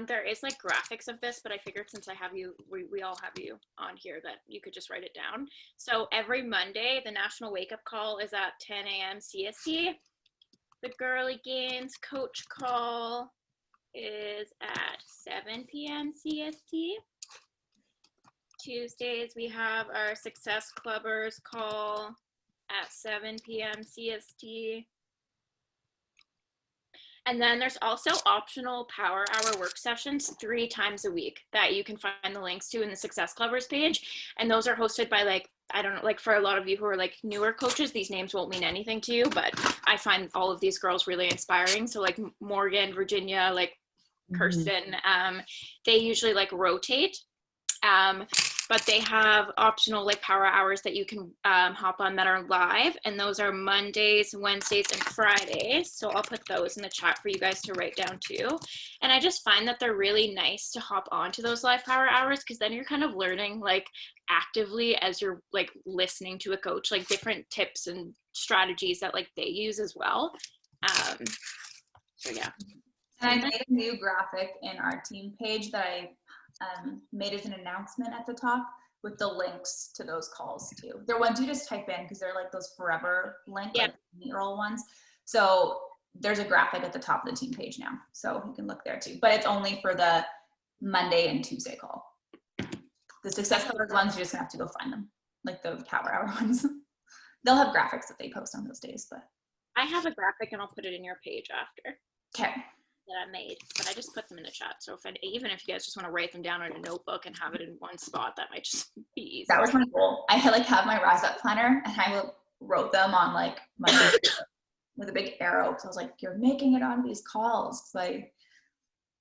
There is like graphics of this, but I figured since I have you, we all have you on here, that you could just write it down. So every Monday, the National Wake Up Call is at 10 a.m. CST. The Girly Gains Coach Call is at 7 p.m. CST. Tuesdays, we have our Success Clubbers call at 7 p.m. CST. And then there's also optional power hour work sessions 3 times a week that you can find the links to in the Success Clubbers page. And those are hosted by like, I don't know, like for a lot of you who are like newer coaches, these names won't mean anything to you, but I find all of these girls really inspiring. So like Morgan, Virginia, like Kirsten, they usually like rotate. But they have optional like power hours that you can hop on that are live, and those are Mondays, Wednesdays, and Fridays. So I'll put those in the chat for you guys to write down too. And I just find that they're really nice to hop onto those live power hours, because then you're kind of learning like actively as you're like listening to a coach, like different tips and strategies that like they use as well. So yeah. And I made a new graphic in our team page that I made as an announcement at the top with the links to those calls too. They're ones you just type in because they're like those forever link, like mural ones. So there's a graphic at the top of the team page now. So you can look there too, but it's only for the Monday and Tuesday call. The Success Clubbers ones, you just have to go find them, like the power hour ones. They'll have graphics that they post on those days, but. I have a graphic and I'll put it in your page after. Okay. That I made, but I just put them in the chat. So even if you guys just want to write them down in a notebook and have it in one spot, that might just be easy. That was my goal. I had like have my Rise Up planner, and I wrote them on like my with a big arrow, because I was like, you're making it on these calls. Like,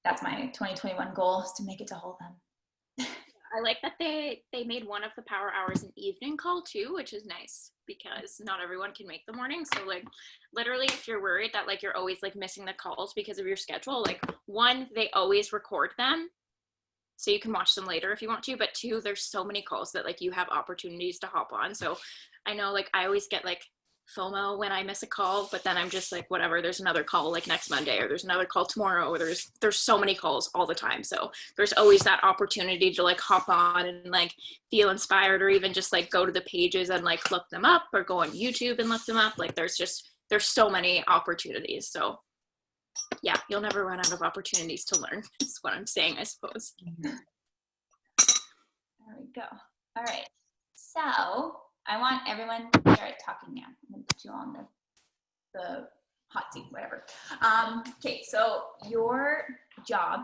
that's my 2021 goal, is to make it to all of them. I like that they made one of the power hours an evening call too, which is nice because not everyone can make the morning. So like literally if you're worried that like you're always like missing the calls because of your schedule, like 1, they always record them so you can watch them later if you want to, but 2, there's so many calls that like you have opportunities to hop on. So I know like I always get like FOMO when I miss a call, but then I'm just like, whatever, there's another call like next Monday, or there's another call tomorrow, or there's so many calls all the time. So there's always that opportunity to like hop on and like feel inspired, or even just like go to the pages and like look them up, or go on YouTube and look them up. Like there's so many opportunities. So yeah, you'll never run out of opportunities to learn is what I'm saying, I suppose. There we go. All right. So I want everyone to start talking now. I'm going to put you on the hot seat, whatever. Okay, so your job,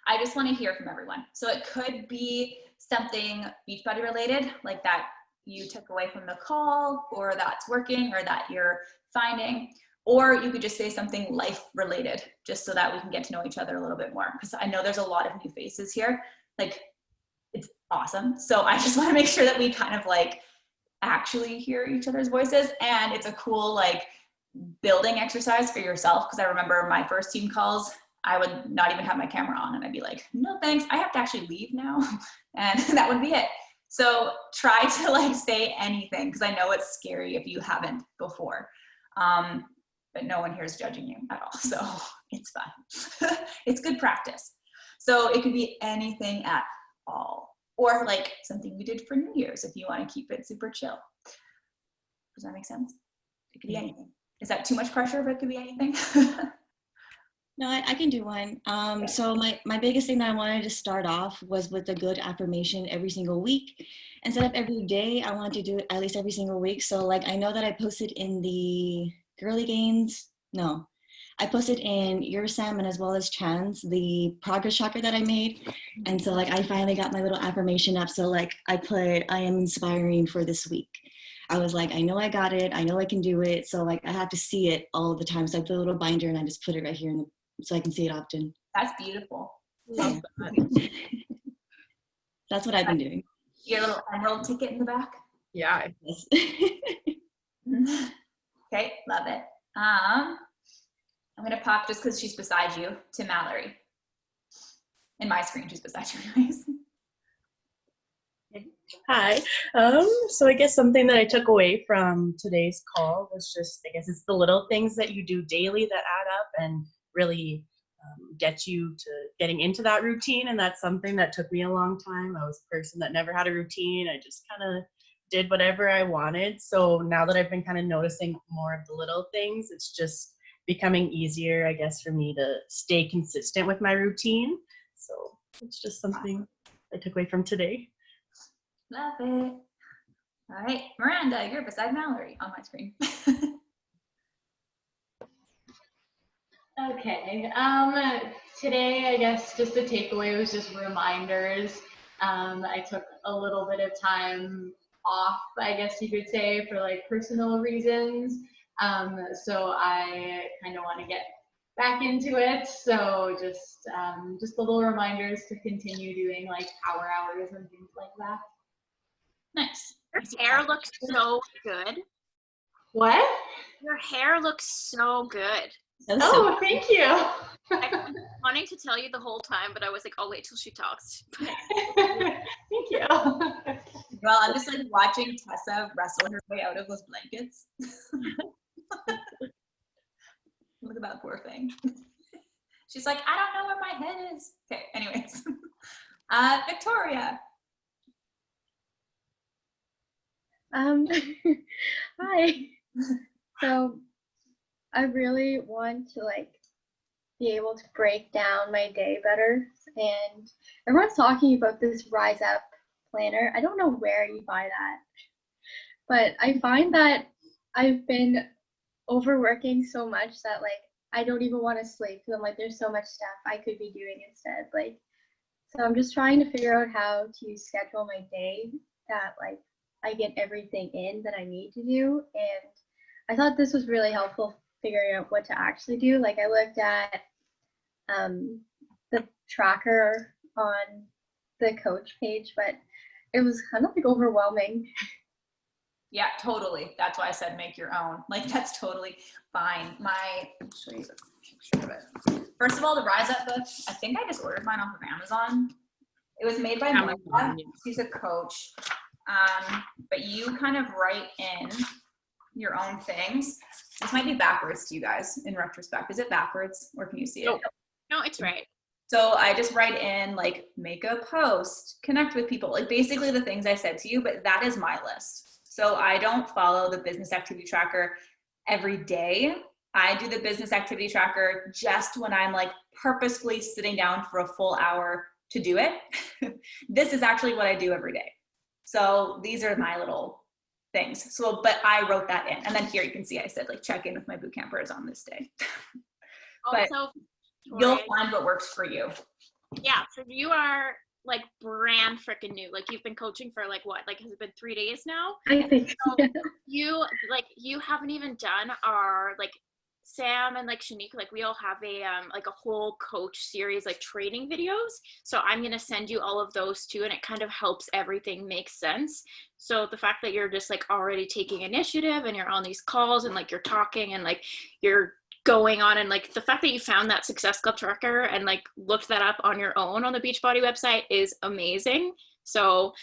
I just want to hear from everyone. So it could be something Beachbody related, like that you took away from the call, or that's working, or that you're finding, or you could just say something life related, just so that we can get to know each other a little bit more. Because I know there's a lot of new faces here. Like, it's awesome. So I just want to make sure that we kind of like actually hear each other's voices, and it's a cool like building exercise for yourself, because I remember my first team calls, I would not even have my camera on, and I'd be like, no thanks, I have to actually leave now, and that would be it. So try to like say anything, because I know it's scary if you haven't before, but no one here is judging you at all, so it's fun. It's good practice. So it could be anything at all. Or like something we did for New Year's, if you want to keep it super chill. Does that make sense? It could be anything. Is that too much pressure if it could be anything? No, I can do one. So my biggest thing that I wanted to start off was with a good affirmation every single week. Instead of every day, I wanted to do it at least every single week. So like, I know that I posted in the Girly Gains. No, I posted in your Sam and as well as Chan's the progress tracker that I made. And so like I finally got my little affirmation up. So like I put, I am inspiring for this week. I was like, I know I got it. I know I can do it. So like I have to see it all the time. So I put a little binder and I just put it right here so I can see it often. That's beautiful. Love that. That's what I've been doing. You get a little emerald ticket in the back. Yeah. Yes. Okay, love it. I'm gonna pop, just because she's beside you, to Mallory. In my screen, she's beside you anyways. Hi. So I guess something that I took away from today's call was just, I guess it's the little things that you do daily that add up and really get you to getting into that routine. And that's something that took me a long time. I was a person that never had a routine. I just kind of did whatever I wanted. So now that I've been kind of noticing more of the little things, it's just becoming easier, I guess, for me to stay consistent with my routine. So it's just something I took away from today. Love it. All right, Miranda, you're beside Mallory on my screen. Okay. Today, I guess just the takeaway was just reminders. I took a little bit of time off, I guess you could say, for like personal reasons. So I kind of want to get back into it. So just the little reminders to continue doing like power hours and things like that. Nice. Your hair looks so good. What? Your hair looks so good. That was Oh, thank you. I've been wanting to tell you the whole time, but I was like, I'll wait till she talks. Thank you. Well, I'm just like watching Tessa wrestle her way out of those blankets. Look at that poor thing. She's like, I don't know where my head is. Okay, anyways. Victoria. Hi. So I really want to like be able to break down my day better, and everyone's talking about this Rise Up planner. I don't know where you buy that, but I find that I've been overworking so much that like I don't even want to sleep because I'm like there's so much stuff I could be doing instead. Like, so I'm just trying to figure out how to schedule my day that like I get everything in that I need to do. And I thought this was really helpful figuring out what to actually do. Like I looked at the tracker on the coach page, but it was kind of like overwhelming. Yeah, totally. That's why I said make your own. Like that's totally fine. I'll show you a picture of it. First of all, the Rise Up book, I think I just ordered mine off of Amazon. It was made by Moira. She's a coach. But you kind of write in your own things. This might be backwards to you guys in retrospect. Is it backwards or can you see it? No, it's right. So I just write in like make a post, connect with people, like basically the things I said to you, but that is my list. So I don't follow the business activity tracker every day. I do the business activity tracker just when I'm like purposefully sitting down for a full hour to do it. This is actually what I do every day. So these are my little things. So, but I wrote that in. And then here you can see I said like check in with my boot campers on this day. But Also, you'll find what works for you. yeah, so you are like brand freaking new. Like you've been coaching for like what? Like has it been 3 days now? I think So you haven't even done our like Sam and like Shanique, like we all have a like a whole coach series like training videos. So I'm gonna send you all of those too, and it kind of helps everything make sense. So the fact that you're just like already taking initiative and you're on these calls and like you're talking and like you're going on, and like the fact that you found that Success Club tracker and like looked that up on your own on the Beachbody website is amazing. So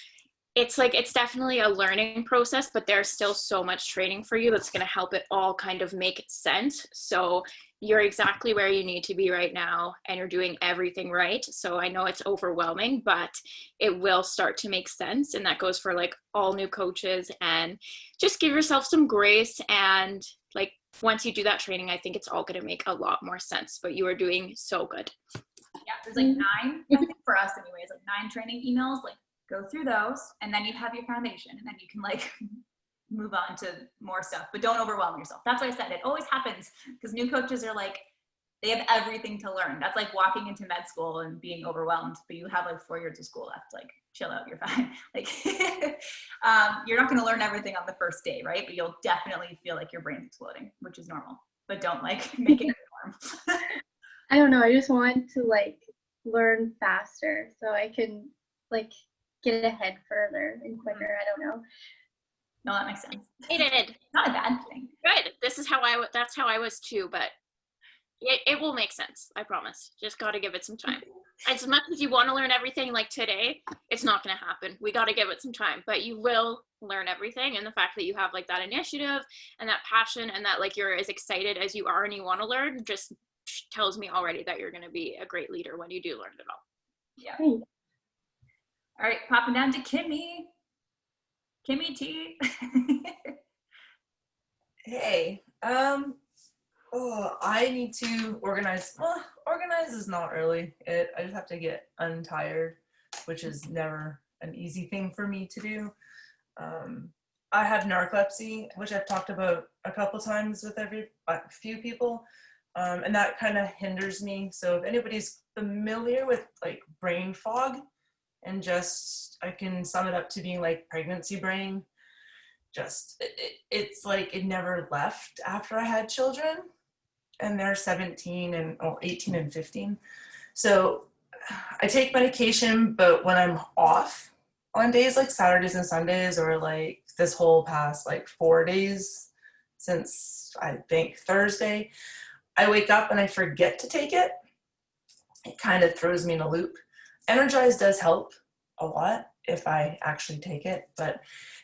it's like it's definitely a learning process, but there's still so much training for you that's going to help it all kind of make sense. So you're exactly where you need to be right now and you're doing everything right. So I know it's overwhelming, but it will start to make sense, and that goes for like all new coaches. And just give yourself some grace, and like once you do that training, I think it's all going to make a lot more sense. But you are doing so good. Yeah, there's like 9, I think for us anyways, like 9 training emails, like go through those, and then you have your foundation, and then you can like move on to more stuff, but don't overwhelm yourself. That's why I said it always happens, because new coaches are like, they have everything to learn. That's like walking into med school and being overwhelmed, but you have like 4 years of school left. Like chill out, you're fine. Like, you're not going to learn everything on the first day, right? But you'll definitely feel like your brain's exploding, which is normal. But don't like make it a norm. I don't know. I just want to like learn faster so I can like get ahead further and quicker. I don't know. No, that makes sense. Excited. Not a bad thing. Good. This is how that's how I was too, but it will make sense. I promise. Just got to give it some time. As much as you want to learn everything like today, it's not going to happen. We got to give it some time, but you will learn everything. And the fact that you have like that initiative and that passion and that like you're as excited as you are and you want to learn just tells me already that you're going to be a great leader when you do learn it all. Yeah. Thanks. All right, popping down to Kimmy. Kimmy T. Hey, I need to organize. Well, organize is not really it. I just have to get untired, which is never an easy thing for me to do. I have narcolepsy, which I've talked about a couple times with a few people, and that kind of hinders me. So if anybody's familiar with like brain fog, and just I can sum it up to being like pregnancy brain. Just it's like it never left after I had children, and they're 17 and 18 and 15. So I take medication, but when I'm off on days like Saturdays and Sundays, or like this whole past like 4 days since I think Thursday, I wake up and I forget to take it. It kind of throws me in a loop. Energize does help a lot if I actually take it, but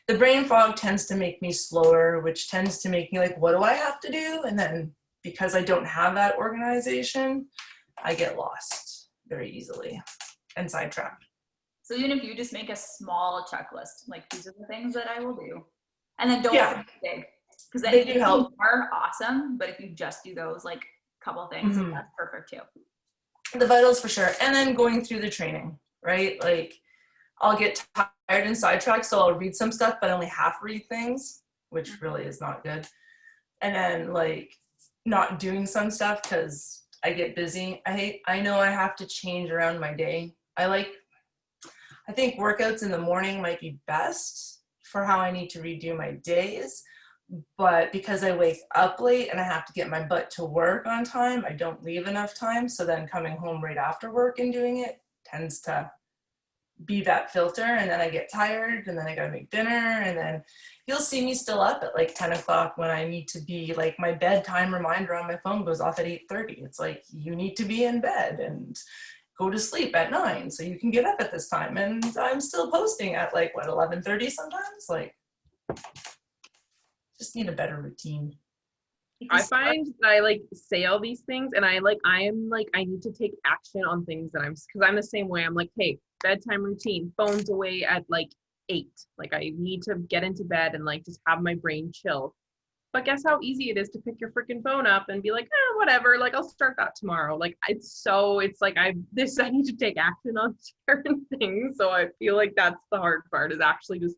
the brain fog tends to make me slower, which tends to make me like, what do I have to do? And then because I don't have that organization, I get lost very easily and sidetracked. So even if you just make a small checklist, like these are the things that I will do, and then don't Yeah. make it big, because then They do help. are awesome. But if you just do those like couple things, Mhm. that's perfect too. The vitals for sure. And then going through the training, right? Like I'll get tired and sidetracked, so I'll read some stuff, but only half read things, which really is not good. And then like not doing some stuff because I get busy. I know I have to change around my day. I think workouts in the morning might be best for how I need to redo my days. But because I wake up late and I have to get my butt to work on time, I don't leave enough time. So then coming home right after work and doing it tends to be that filter. And then I get tired and then I gotta make dinner. And then you'll see me still up at like 10 o'clock when I need to be like my bedtime reminder on my phone goes off at 8:30. It's like, you need to be in bed and go to sleep at 9 so you can get up at this time. And I'm still posting at like, what, 11:30 sometimes? Like, just need a better routine. I find that I like say all these things and I need to take action on things that because I'm the same way. I'm like, hey, bedtime routine, phones away at like 8. Like I need to get into bed and like just have my brain chill. But guess how easy it is to pick your freaking phone up and be like, whatever, like I'll start that tomorrow. Like it's like I need to take action on certain things. So I feel like that's the hard part, is actually just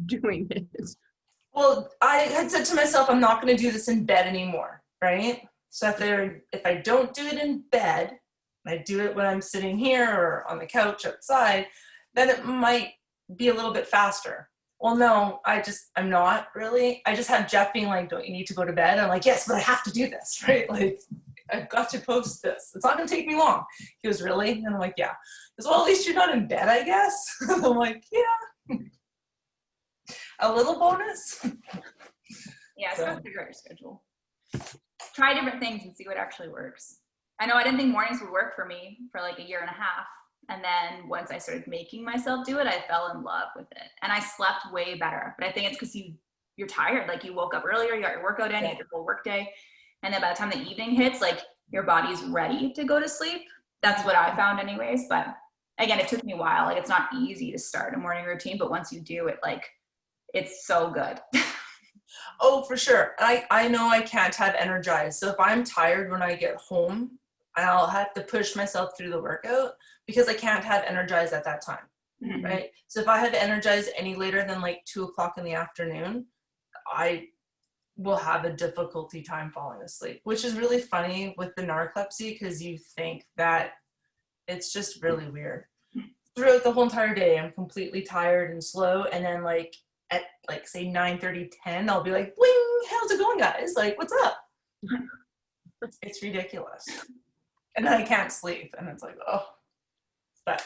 doing it. Well, I had said to myself, I'm not going to do this in bed anymore, right? So if I don't do it in bed, and I do it when I'm sitting here or on the couch outside, then it might be a little bit faster. Well, no, I'm not really. I just have Jeff being like, don't you need to go to bed? I'm like, yes, but I have to do this, right? Like, I've got to post this. It's not going to take me long. He goes, really? And I'm like, yeah. He goes, well, at least you're not in bed, I guess. I'm like, yeah. A little bonus. Yeah, so figure out your schedule. Try different things and see what actually works. I know I didn't think mornings would work for me for like a year and a half. And then once I started making myself do it, I fell in love with it. And I slept way better. But I think it's because you're tired. Like you woke up earlier, you got your workout in, you had your full work day. And then by the time the evening hits, like your body's ready to go to sleep. That's what I found anyways. But again, it took me a while. Like it's not easy to start a morning routine, but once you do it, like it's so good. Oh, for sure. I know I can't have energized. So if I'm tired when I get home, I'll have to push myself through the workout because I can't have energized at that time, Mm-hmm. right? So if I have energized any later than like 2 o'clock in the afternoon, I will have a difficulty time falling asleep, which is really funny with the narcolepsy because you think that it's just really weird. throughout the whole entire day, I'm completely tired and slow. And then like at like say 9:30, 10, I'll be like, bling, how's it going, guys? Like, what's up? It's ridiculous. And then I can't sleep. And it's like, oh, but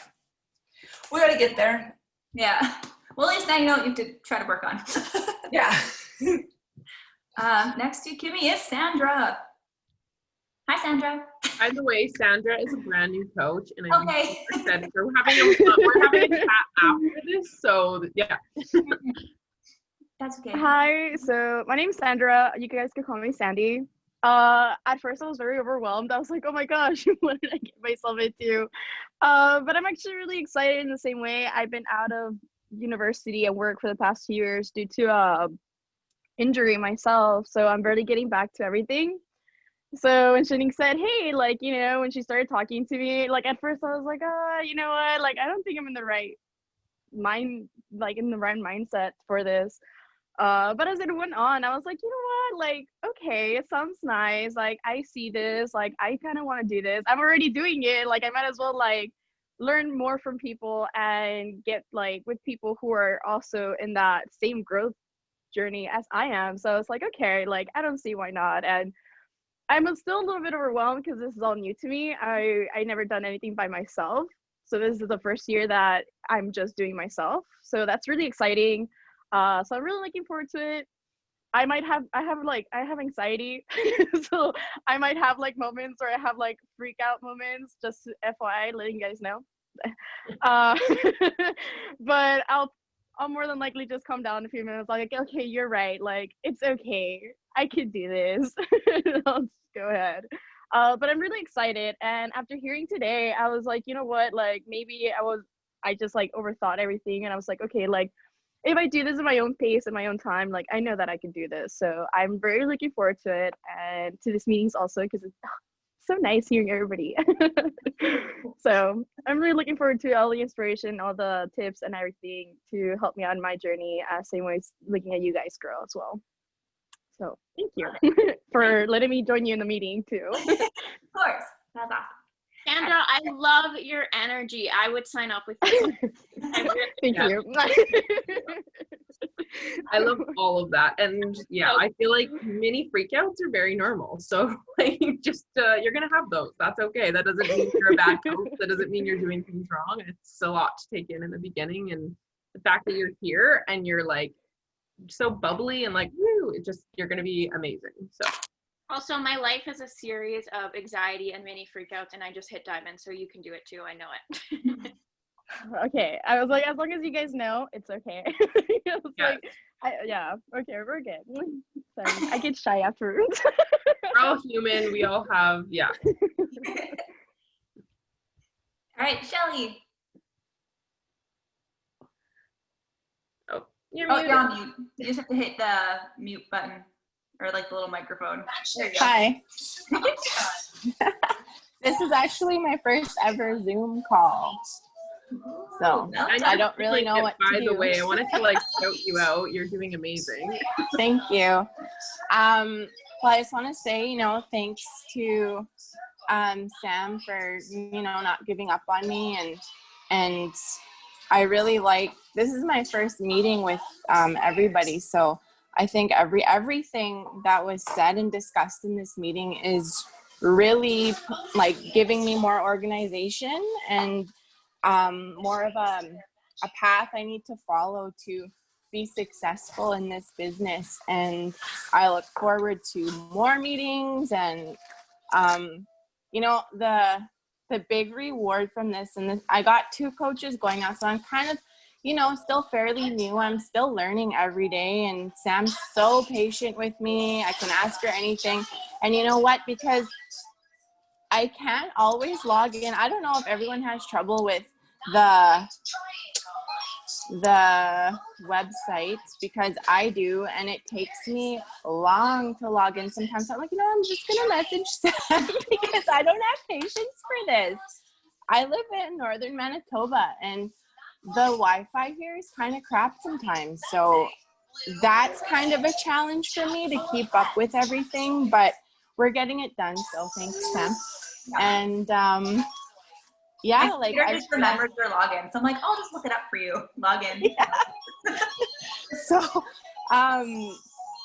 we got to get there. Yeah. Well, at least now you know what you have to try to work on. Yeah. Next to Kimmy is Sandra. Hi, Sandra. By the way, Sandra is a brand new coach, and I'm Okay. super excited. We're having a chat after this, so yeah. That's okay. Hi, so my name's Sandra. You guys can call me Sandy. At first I was very overwhelmed. I was like, oh my gosh, what did I get myself into? But I'm actually really excited in the same way. I've been out of university and work for the past 2 years due to injury myself. So I'm barely getting back to everything. So when Shining said, hey, like, you know, when she started talking to me, like at first I was like, you know what, like I don't think I'm in the right mindset for this. But as it went on, I was like, you know what, like, okay, it sounds nice. Like, I see this, like, I kind of want to do this. I'm already doing it. Like, I might as well, like, learn more from people and get, like, with people who are also in that same growth journey as I am. So it's like, okay, like, I don't see why not. And I'm still a little bit overwhelmed because this is all new to me. I never done anything by myself. So this is the first year that I'm just doing myself. So that's really exciting. So I'm really looking forward to it. I have anxiety. So I might have like moments where I have like freak out moments, just FYI, letting you guys know. But I'll more than likely just calm down in a few minutes. Like, okay, you're right. Like, it's okay. I can do this. I'll just go ahead. But I'm really excited. And after hearing today, I was like, you know what? Like, maybe I just like overthought everything. And I was like, okay, like, if I do this at my own pace and my own time, like I know that I can do this. So I'm very looking forward to it and to this meetings also because it's so nice hearing everybody. So I'm really looking forward to all the inspiration, all the tips and everything to help me on my journey. Same way as looking at you guys grow as well. So thank you for letting me join you in the meeting too. Of course. That's awesome. Sandra, I love your energy. I would sign up with you. Thank you. I love all of that. And yeah, I feel like mini freakouts are very normal. So like just you're gonna have those. That's okay. That doesn't mean you're a bad coach. That doesn't mean you're doing things wrong. It's a lot to take in the beginning. And the fact that you're here and you're like so bubbly and like woo, you're gonna be amazing. So also, my life is a series of anxiety and mini freakouts, and I just hit diamond, so you can do it too. I know it. Okay, I was like, as long as you guys know, it's okay. Like, yeah, okay, we're good. Sorry, I get shy afterwards. we're all human. We all have, yeah. All right, Shelly. Oh, you're on mute. You just have to hit the mute button. Or like the little microphone. Hi. This is actually my first ever Zoom call. So I don't really know what to do. By the way, I wanted to like shout you out. You're doing amazing. Thank you. Well, I just want to say, you know, thanks to Sam for, you know, not giving up on me, and I really like, this is my first meeting with everybody, so I think everything that was said and discussed in this meeting is really like giving me more organization and more of a path I need to follow to be successful in this business. And I look forward to more meetings and you know, the big reward from this, and I got 2 coaches going out, so I'm kind of, you know, still fairly new. I'm still learning every day, and Sam's so patient with me. I can ask her anything. And you know what? Because I can't always log in. I don't know if everyone has trouble with the website, because I do, and it takes me long to log in sometimes. So I'm like, you know, I'm just gonna message Sam because I don't have patience for this. I live in northern Manitoba, and the Wi-Fi here is kind of crap sometimes, so that's kind of a challenge for me to keep up with everything, but we're getting it done, so thanks, Sam. And yeah, My like computer I just remembers their login, so I'm like, I'll just look it up for you. Login. so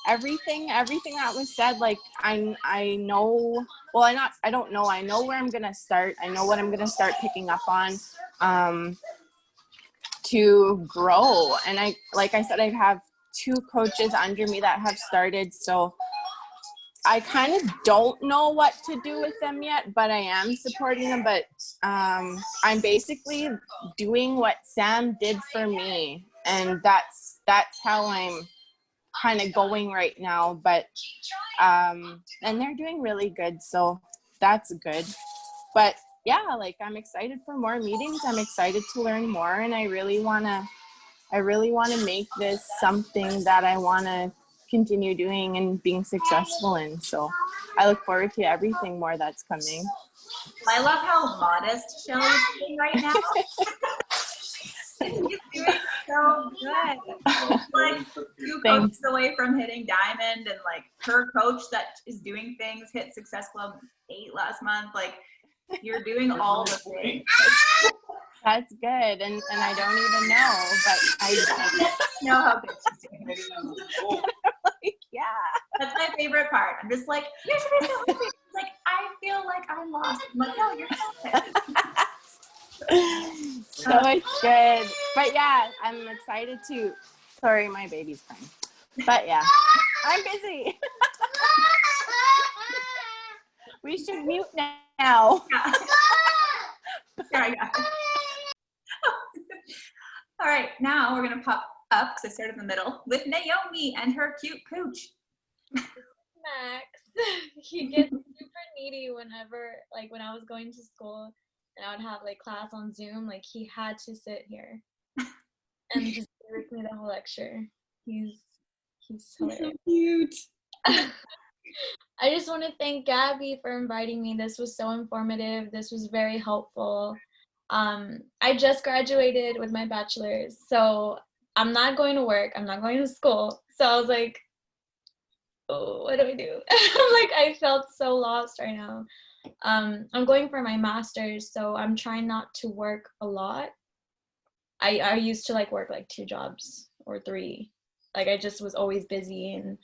everything that was said, like I know, well, I don't know, I know where I'm gonna start. I know what I'm gonna start picking up on to grow. And I, like I said, I have 2 coaches under me that have started, so I kind of don't know what to do with them yet, but I am supporting them. But I'm basically doing what Sam did for me, and that's how I'm kind of going right now. But and they're doing really good, so that's good. But yeah, like I'm excited for more meetings. I'm excited to learn more, and I really wanna make this something that I wanna continue doing and being successful in. So I look forward to everything more that's coming. I love how modest Shelly is doing right now. She's doing so good. Like 2 coaches away from hitting diamond, and like her coach that is doing things hit Success Club 8 last month. Like you're doing all the things. That's good, and I don't even know, but I know how good she's doing. like, yeah. That's my favorite part. I'm just like, you should be so happy. Like, I feel like I'm lost. I'm like, no, you're perfect. So it's good. But yeah, I'm excited to, sorry, my baby's crying. But yeah, I'm busy. We should mute now. Yeah. Sorry, guys. All right, now we're going to pop up, because I started in the middle, with Naomi and her cute pooch. Max. He gets super needy whenever, like when I was going to school and I would have like class on Zoom, like he had to sit here and just be with me the whole lecture. He's hilarious. So cute. I just want to thank Gabby for inviting me. This was so informative. This was very helpful. I just graduated with my bachelor's, so I'm not going to work. I'm not going to school. So I was like, oh, what do I do? Like, I felt so lost right now. I'm going for my master's, so I'm trying not to work a lot. I used to like work like 2 jobs or 3. Like I just was always busy and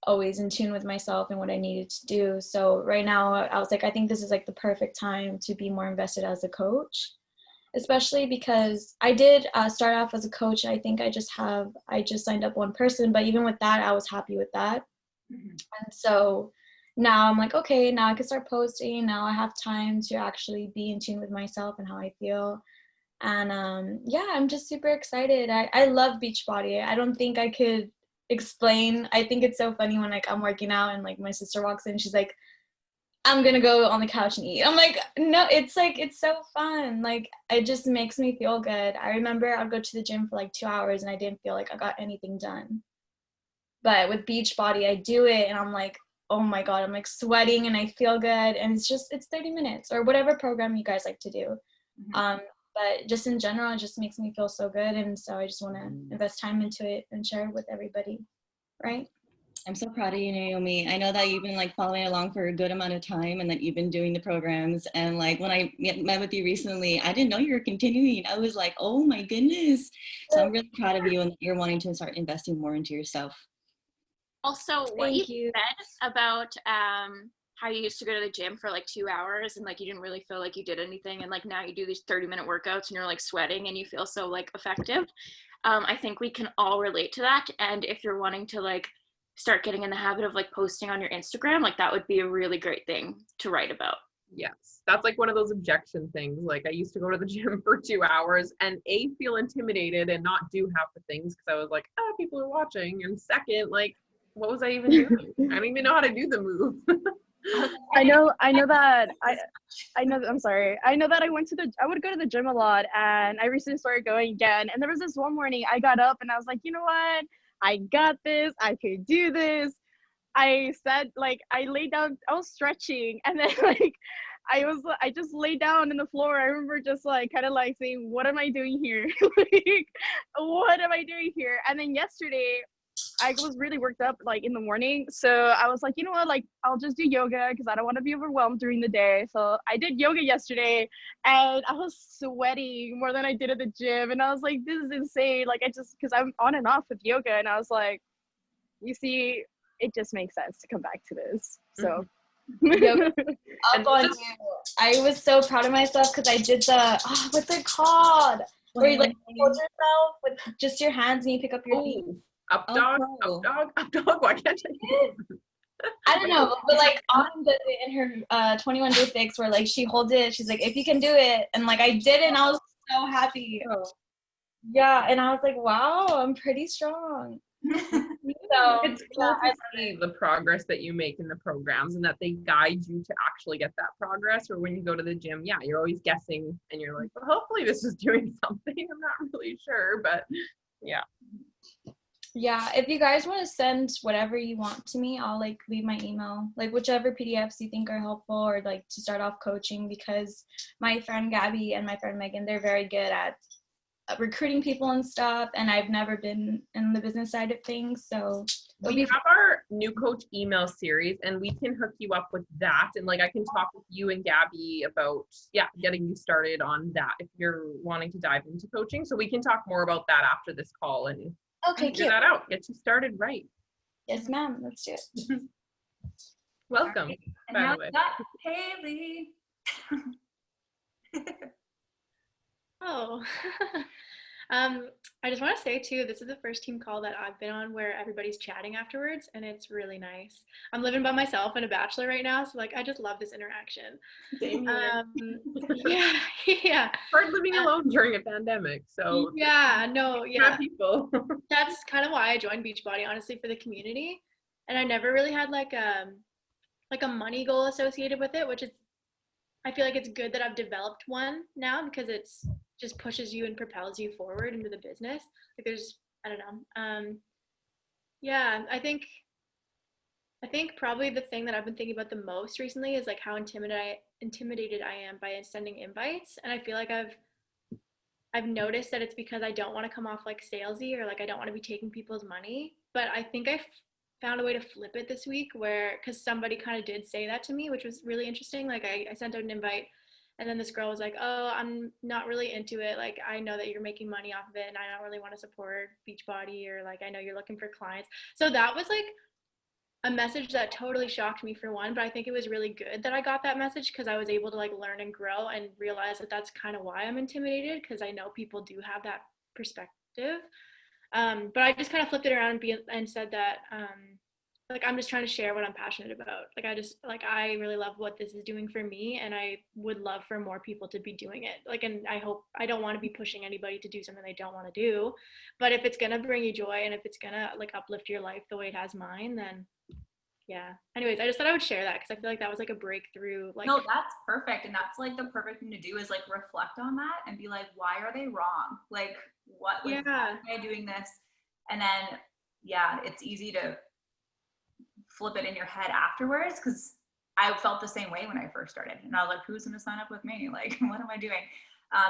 always in tune with myself and what I needed to do. So right now I was like, I think this is like the perfect time to be more invested as a coach, especially because I did start off as a coach. I think I just signed up 1 person, but even with that, I was happy with that. Mm-hmm. And so now I'm like, okay, now I can start posting. Now I have time to actually be in tune with myself and how I feel. And yeah, I'm just super excited. I love Beachbody. I don't think I could explain. I think it's so funny when like I'm working out and like my sister walks in, she's like, I'm gonna go on the couch and eat. I'm like, no, it's like, it's so fun. Like, it just makes me feel good. I remember I'd go to the gym for like 2 hours and I didn't feel like I got anything done. But with Beachbody, I do it and I'm like, oh my God, I'm like sweating and I feel good. And it's 30 minutes or whatever program you guys like to do. Mm-hmm. But just in general, it just makes me feel so good. And so I just want to invest time into it and share it with everybody. Right? I'm so proud of you, Naomi. I know that you've been like following along for a good amount of time and that you've been doing the programs. And like when I met with you recently, I didn't know you were continuing. I was like, oh my goodness. So I'm really proud of you and that you're wanting to start investing more into yourself. Also, what you said about how you used to go to the gym for like 2 hours and like you didn't really feel like you did anything, and like now you do these 30-minute workouts and you're like sweating and you feel so like effective. I think we can all relate to that. And if you're wanting to like start getting in the habit of like posting on your Instagram, like that would be a really great thing to write about. Yes, that's like one of those objection things. Like I used to go to the gym for 2 hours and feel intimidated and not do half the things because I was like, oh, people are watching. And second, like, what was I even doing? I don't even know how to do the move. I know that I'm sorry. I know that I would go to the gym a lot, and I recently started going again. And there was this one morning I got up and I was like, you know what? I got this. I could do this. I said, like, I laid down, I was stretching, and then like I just laid down in the floor. I remember just like kind of like saying, what am I doing here? Like, what am I doing here? And then yesterday I was really worked up like in the morning. So I was like, you know what, like I'll just do yoga because I don't want to be overwhelmed during the day. So I did yoga yesterday and I was sweating more than I did at the gym. And I was like, this is insane. Like because I'm on and off with yoga. And I was like, you see, it just makes sense to come back to this. So Up on you. I was so proud of myself because I did the what's it called? Where you like hold yourself with just your hands and you pick up your feet. Up dog. Why can't I? I don't know, but like Autumn does it in her 21 Day Fix where like she holds it. She's like, if you can do it, and like I did it, and I was so happy. Yeah, and I was like, wow, I'm pretty strong. So It's cool to see the progress that you make in the programs and that they guide you to actually get that progress. Or when you go to the gym, yeah, you're always guessing and you're like, well, hopefully this is doing something. I'm not really sure, but yeah. Yeah, if you guys want to send whatever you want to me, I'll like leave my email, like whichever PDFs you think are helpful or like to start off coaching, because my friend Gabby and my friend Megan, they're very good at recruiting people and stuff, and I've never been in the business side of things. So we have our new coach email series and we can hook you up with that, and like I can talk with you and Gabby about getting you started on that if you're wanting to dive into coaching. So we can talk more about that after this call and figure that out, get you started right. Yes ma'am, let's do it. Welcome. Right. And by now the way. we got Haley. Oh, I just want to say too, this is the first team call that I've been on where everybody's chatting afterwards, and it's really nice. I'm living by myself and a bachelor right now, so like I just love this interaction. Same here. Yeah. Hard living alone during a pandemic, so people. That's kind of why I joined Beachbody, honestly, for the community, and I never really had like a money goal associated with it, which is, I feel like it's good that I've developed one now because it's just pushes you and propels you forward into the business. Like there's, I don't know. I think probably the thing that I've been thinking about the most recently is like how intimidated I am by sending invites. And I feel like I've noticed that it's because I don't want to come off like salesy or like I don't want to be taking people's money. But I think I found a way to flip it this week because somebody kind of did say that to me, which was really interesting. Like I sent out an invite and then this girl was like, oh, I'm not really into it. Like, I know that you're making money off of it and I don't really want to support Beachbody, or like, I know you're looking for clients. So that was like a message that totally shocked me for one, but I think it was really good that I got that message because I was able to like learn and grow and realize that that's kind of why I'm intimidated, because I know people do have that perspective. But I just kind of flipped it around and said that, like, I'm just trying to share what I'm passionate about. I really love what this is doing for me, and I would love for more people to be doing it. Like, and I don't want to be pushing anybody to do something they don't want to do, but if it's going to bring you joy and if it's going to like uplift your life the way it has mine, then yeah. Anyways, I just thought I would share that because I feel like that was like a breakthrough. Like, no, that's perfect. And that's like the perfect thing to do is like reflect on that and be like, why are they wrong? Like, why am I doing this? And then, it's easy to flip it in your head afterwards, because I felt the same way when I first started. And I was like, who's going to sign up with me? Like, what am I doing?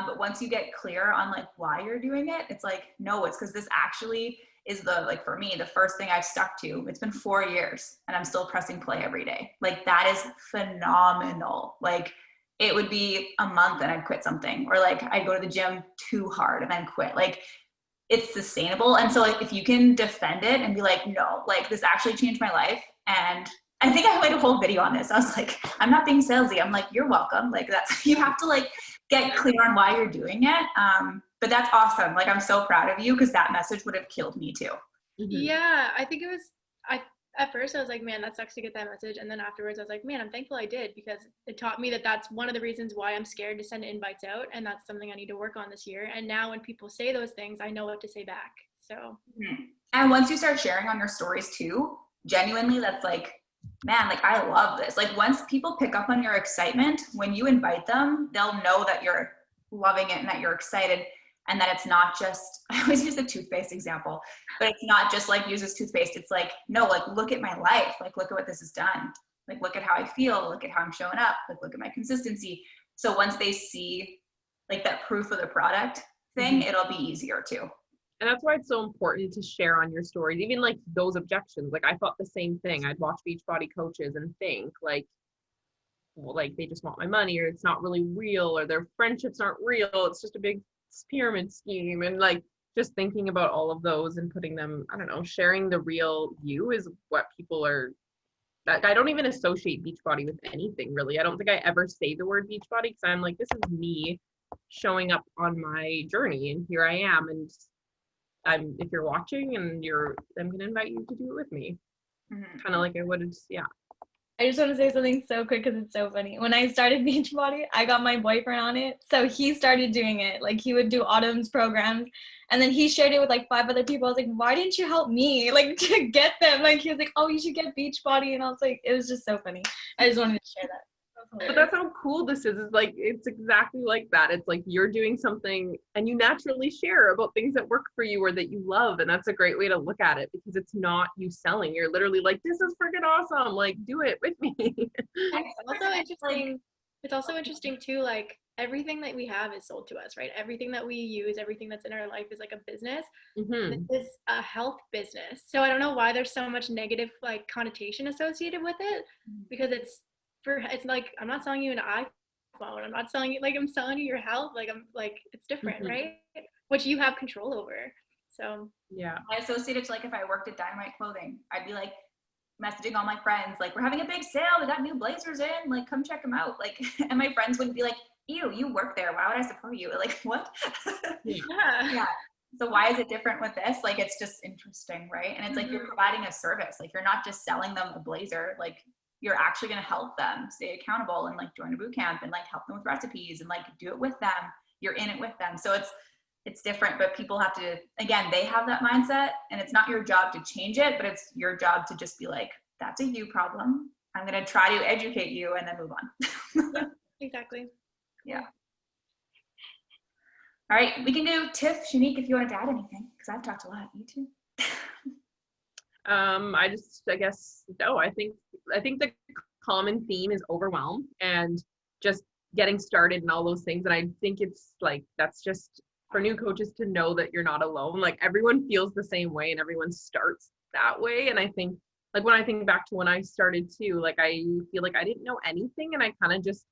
But once you get clear on like why you're doing it, it's like, no, it's because this actually is for me, the first thing I've stuck to. It's been 4 years and I'm still pressing play every day. Like, that is phenomenal. Like, it would be a month and I'd quit something, or like I'd go to the gym too hard and then quit. Like, it's sustainable. And so like, if you can defend it and be like, no, like this actually changed my life. And I think I made a whole video on this. I was like, I'm not being salesy. I'm like, you're welcome. Like, that's, you have to like get clear on why you're doing it. But that's awesome. Like, I'm so proud of you, because that message would have killed me too. Yeah, I think it was, at first I was like, man, that sucks to get that message. And then afterwards I was like, man, I'm thankful I did, because it taught me that that's one of the reasons why I'm scared to send invites out. And that's something I need to work on this year. And now when people say those things, I know what to say back. So. And once you start sharing on your stories too, genuinely, that's like, man, like, I love this. Like, once people pick up on your excitement, when you invite them, they'll know that you're loving it and that you're excited, and that it's not just, I always use the toothpaste example, but it's not just like, use this toothpaste. It's like, no, like, look at my life. Like, look at what this has done. Like, look at how I feel. Look at how I'm showing up. Like, look at my consistency. So once they see like that proof of the product thing, it'll be easier too. And that's why it's so important to share on your stories, even like those objections. Like I thought the same thing. I'd watch Beachbody coaches and think like, well, like they just want my money, or it's not really real, or their friendships aren't real. It's just a big pyramid scheme. And like just thinking about all of those and putting them, I don't know, sharing the real you is what people are. That I don't even associate Beachbody with anything really. I don't think I ever say the word Beachbody because I'm like, this is me showing up on my journey, and here I am. And if you're watching and I'm gonna invite you to do it with me. Kind of like I would, yeah. I just want to say something so quick because it's so funny. When I started Beachbody, I got my boyfriend on it. So he started doing it. Like he would do Autumn's programs and then he shared it with like 5 other people. I was like, why didn't you help me like to get them? Like he was like, oh, you should get Beachbody. And I was like, it was just so funny. I just wanted to share that. But that's how cool this is. It's like, it's exactly like that. It's like you're doing something and you naturally share about things that work for you or that you love. And that's a great way to look at it because it's not you selling. You're literally like, this is freaking awesome. Like, do it with me. It's also interesting too, like everything that we have is sold to us, right? Everything that we use, everything that's in our life is like a business. This is a health business. So I don't know why there's so much negative like connotation associated with it because it's like, I'm not selling you an iPhone. I'm not selling you, like I'm selling you your health. Like I'm like, it's different, right? Which you have control over. So yeah. I associate it to like if I worked at Dynamite Clothing, I'd be like messaging all my friends, like we're having a big sale. We got new blazers in, like come check them out. Like, and my friends wouldn't be like, ew, you work there. Why would I support you? Like what? Yeah. So why is it different with this? Like, it's just interesting, right? And it's like you're providing a service. Like you're not just selling them a blazer. Like you're actually going to help them stay accountable and like join a boot camp and like help them with recipes and like do it with them. You're in it with them. So it's different, but people have to, again, they have that mindset and it's not your job to change it, but it's your job to just be like, that's a you problem. I'm going to try to educate you and then move on. Yeah, exactly. Yeah. All right. We can do Tiff, Shanique, if you want to add anything, because I've talked a lot. You too. I guess, no, I think the common theme is overwhelm and just getting started and all those things. And I think it's like, that's just for new coaches to know that you're not alone. Like everyone feels the same way and everyone starts that way. And I think like when I think back to when I started too, like I feel like I didn't know anything and I kind of just,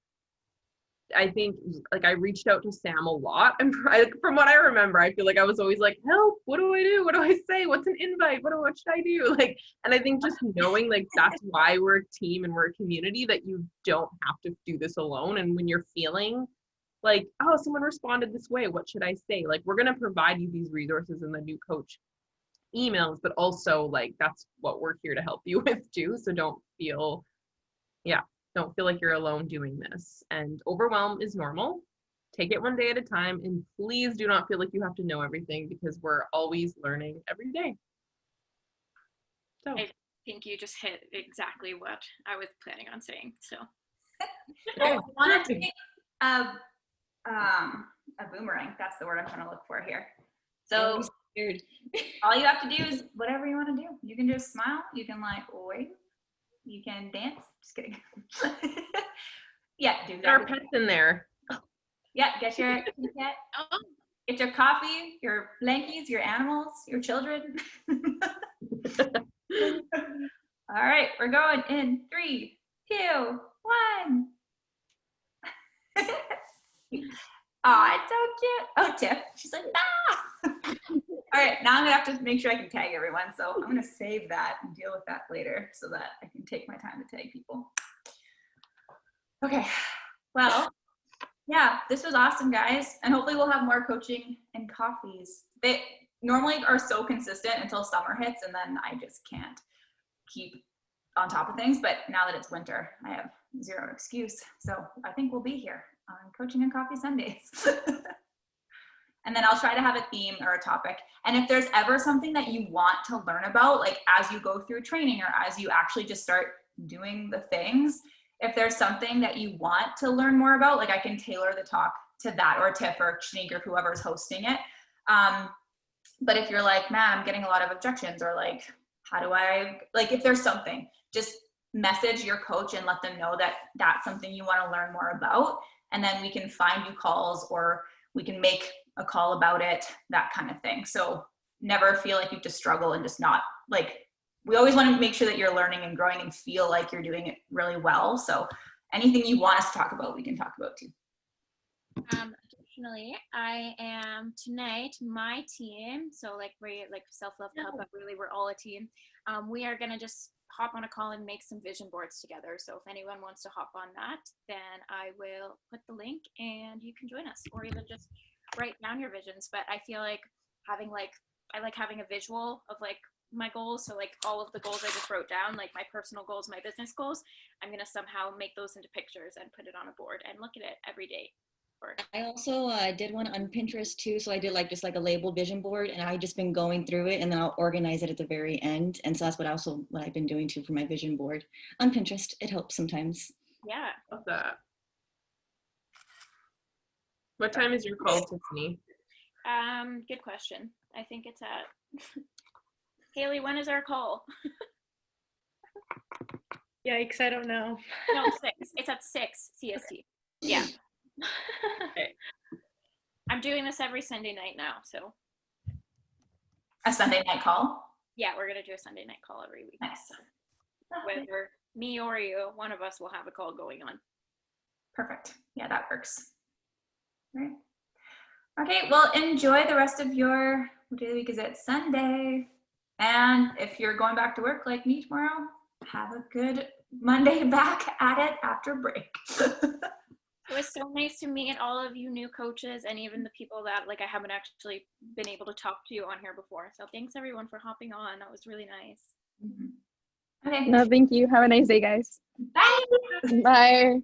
I think like I reached out to Sam a lot, and from what I remember, I feel like I was always like, help, what do I do? What do I say? What's an invite? What should I do? Like, and I think just knowing like that's why we're a team and we're a community, that you don't have to do this alone. And when you're feeling like, oh, someone responded this way, what should I say? Like, we're going to provide you these resources in the new coach emails, but also like that's what we're here to help you with too. So don't feel like you're alone doing this. And overwhelm is normal. Take it one day at a time. And please do not feel like you have to know everything because we're always learning every day. So I think you just hit exactly what I was planning on saying. So I wanted to make a boomerang. That's the word I'm trying to look for here. So all you have to do is whatever you want to do. You can just smile. You can like wave. You can dance. Just kidding. Yeah, do that. There are pets in there. Yeah, get your cat. Get your coffee, your blankies, your animals, your children. All right, we're going in 3, 2, 1. Oh, it's so cute. Oh, Tiff. She's like, ah. All right, now I'm gonna have to make sure I can tag everyone. So I'm gonna save that and deal with that later so that I can take my time to tag people. Okay, well, yeah, this was awesome, guys. And hopefully we'll have more coaching and coffees. They normally are so consistent until summer hits and then I just can't keep on top of things. But now that it's winter, I have zero excuse. So I think we'll be here on Coaching and Coffee Sundays. And then I'll try to have a theme or a topic. And if there's ever something that you want to learn about, like as you go through training or as you actually just start doing the things, if there's something that you want to learn more about, like I can tailor the talk to that, or Tiff or Shanique or whoever's hosting it. But if you're like, man, I'm getting a lot of objections, or like, how do I, like if there's something, just message your coach and let them know that that's something you want to learn more about. And then we can find you calls, or we can make a call about it, that kind of thing. So never feel like you have to struggle and just not like, we always want to make sure that you're learning and growing and feel like you're doing it really well. So anything you want us to talk about, we can talk about too. Additionally, I am tonight, my team, so like we're like Self-Love Club, but really we're all a team. We are gonna just hop on a call and make some vision boards together. So if anyone wants to hop on that, then I will put the link and you can join us, or even just write down your visions. But I feel like having I like having a visual of like my goals. So like all of the goals I just wrote down, like my personal goals, my business goals, I'm gonna somehow make those into pictures and put it on a board and look at it every day. I also did one on Pinterest too. So I did like just like a label vision board, and I've just been going through it, and then I'll organize it at the very end. And so that's what I've been doing too for my vision board on Pinterest. It helps sometimes. Yeah. Love that. What time is your call, Tiffany? Good question. I think it's at Haley, when is our call? Yikes, I don't know. No, 6. It's at 6 CST. Yeah. Okay. I'm doing this every Sunday night now, so. A Sunday night call? Yeah, we're gonna do a Sunday night call every week. Nice. Whether me or you, one of us will have a call going on. Perfect. Yeah, that works. All right. Okay, well, enjoy the rest of your, what day of the week is it? Sunday. And if you're going back to work like me tomorrow, have a good Monday back at it after break. It was so nice to meet all of you new coaches and even the people that like I haven't actually been able to talk to you on here before. So thanks everyone for hopping on. That was really nice. Mm-hmm. Okay. No, thank you. Have a nice day, guys. Bye. Bye.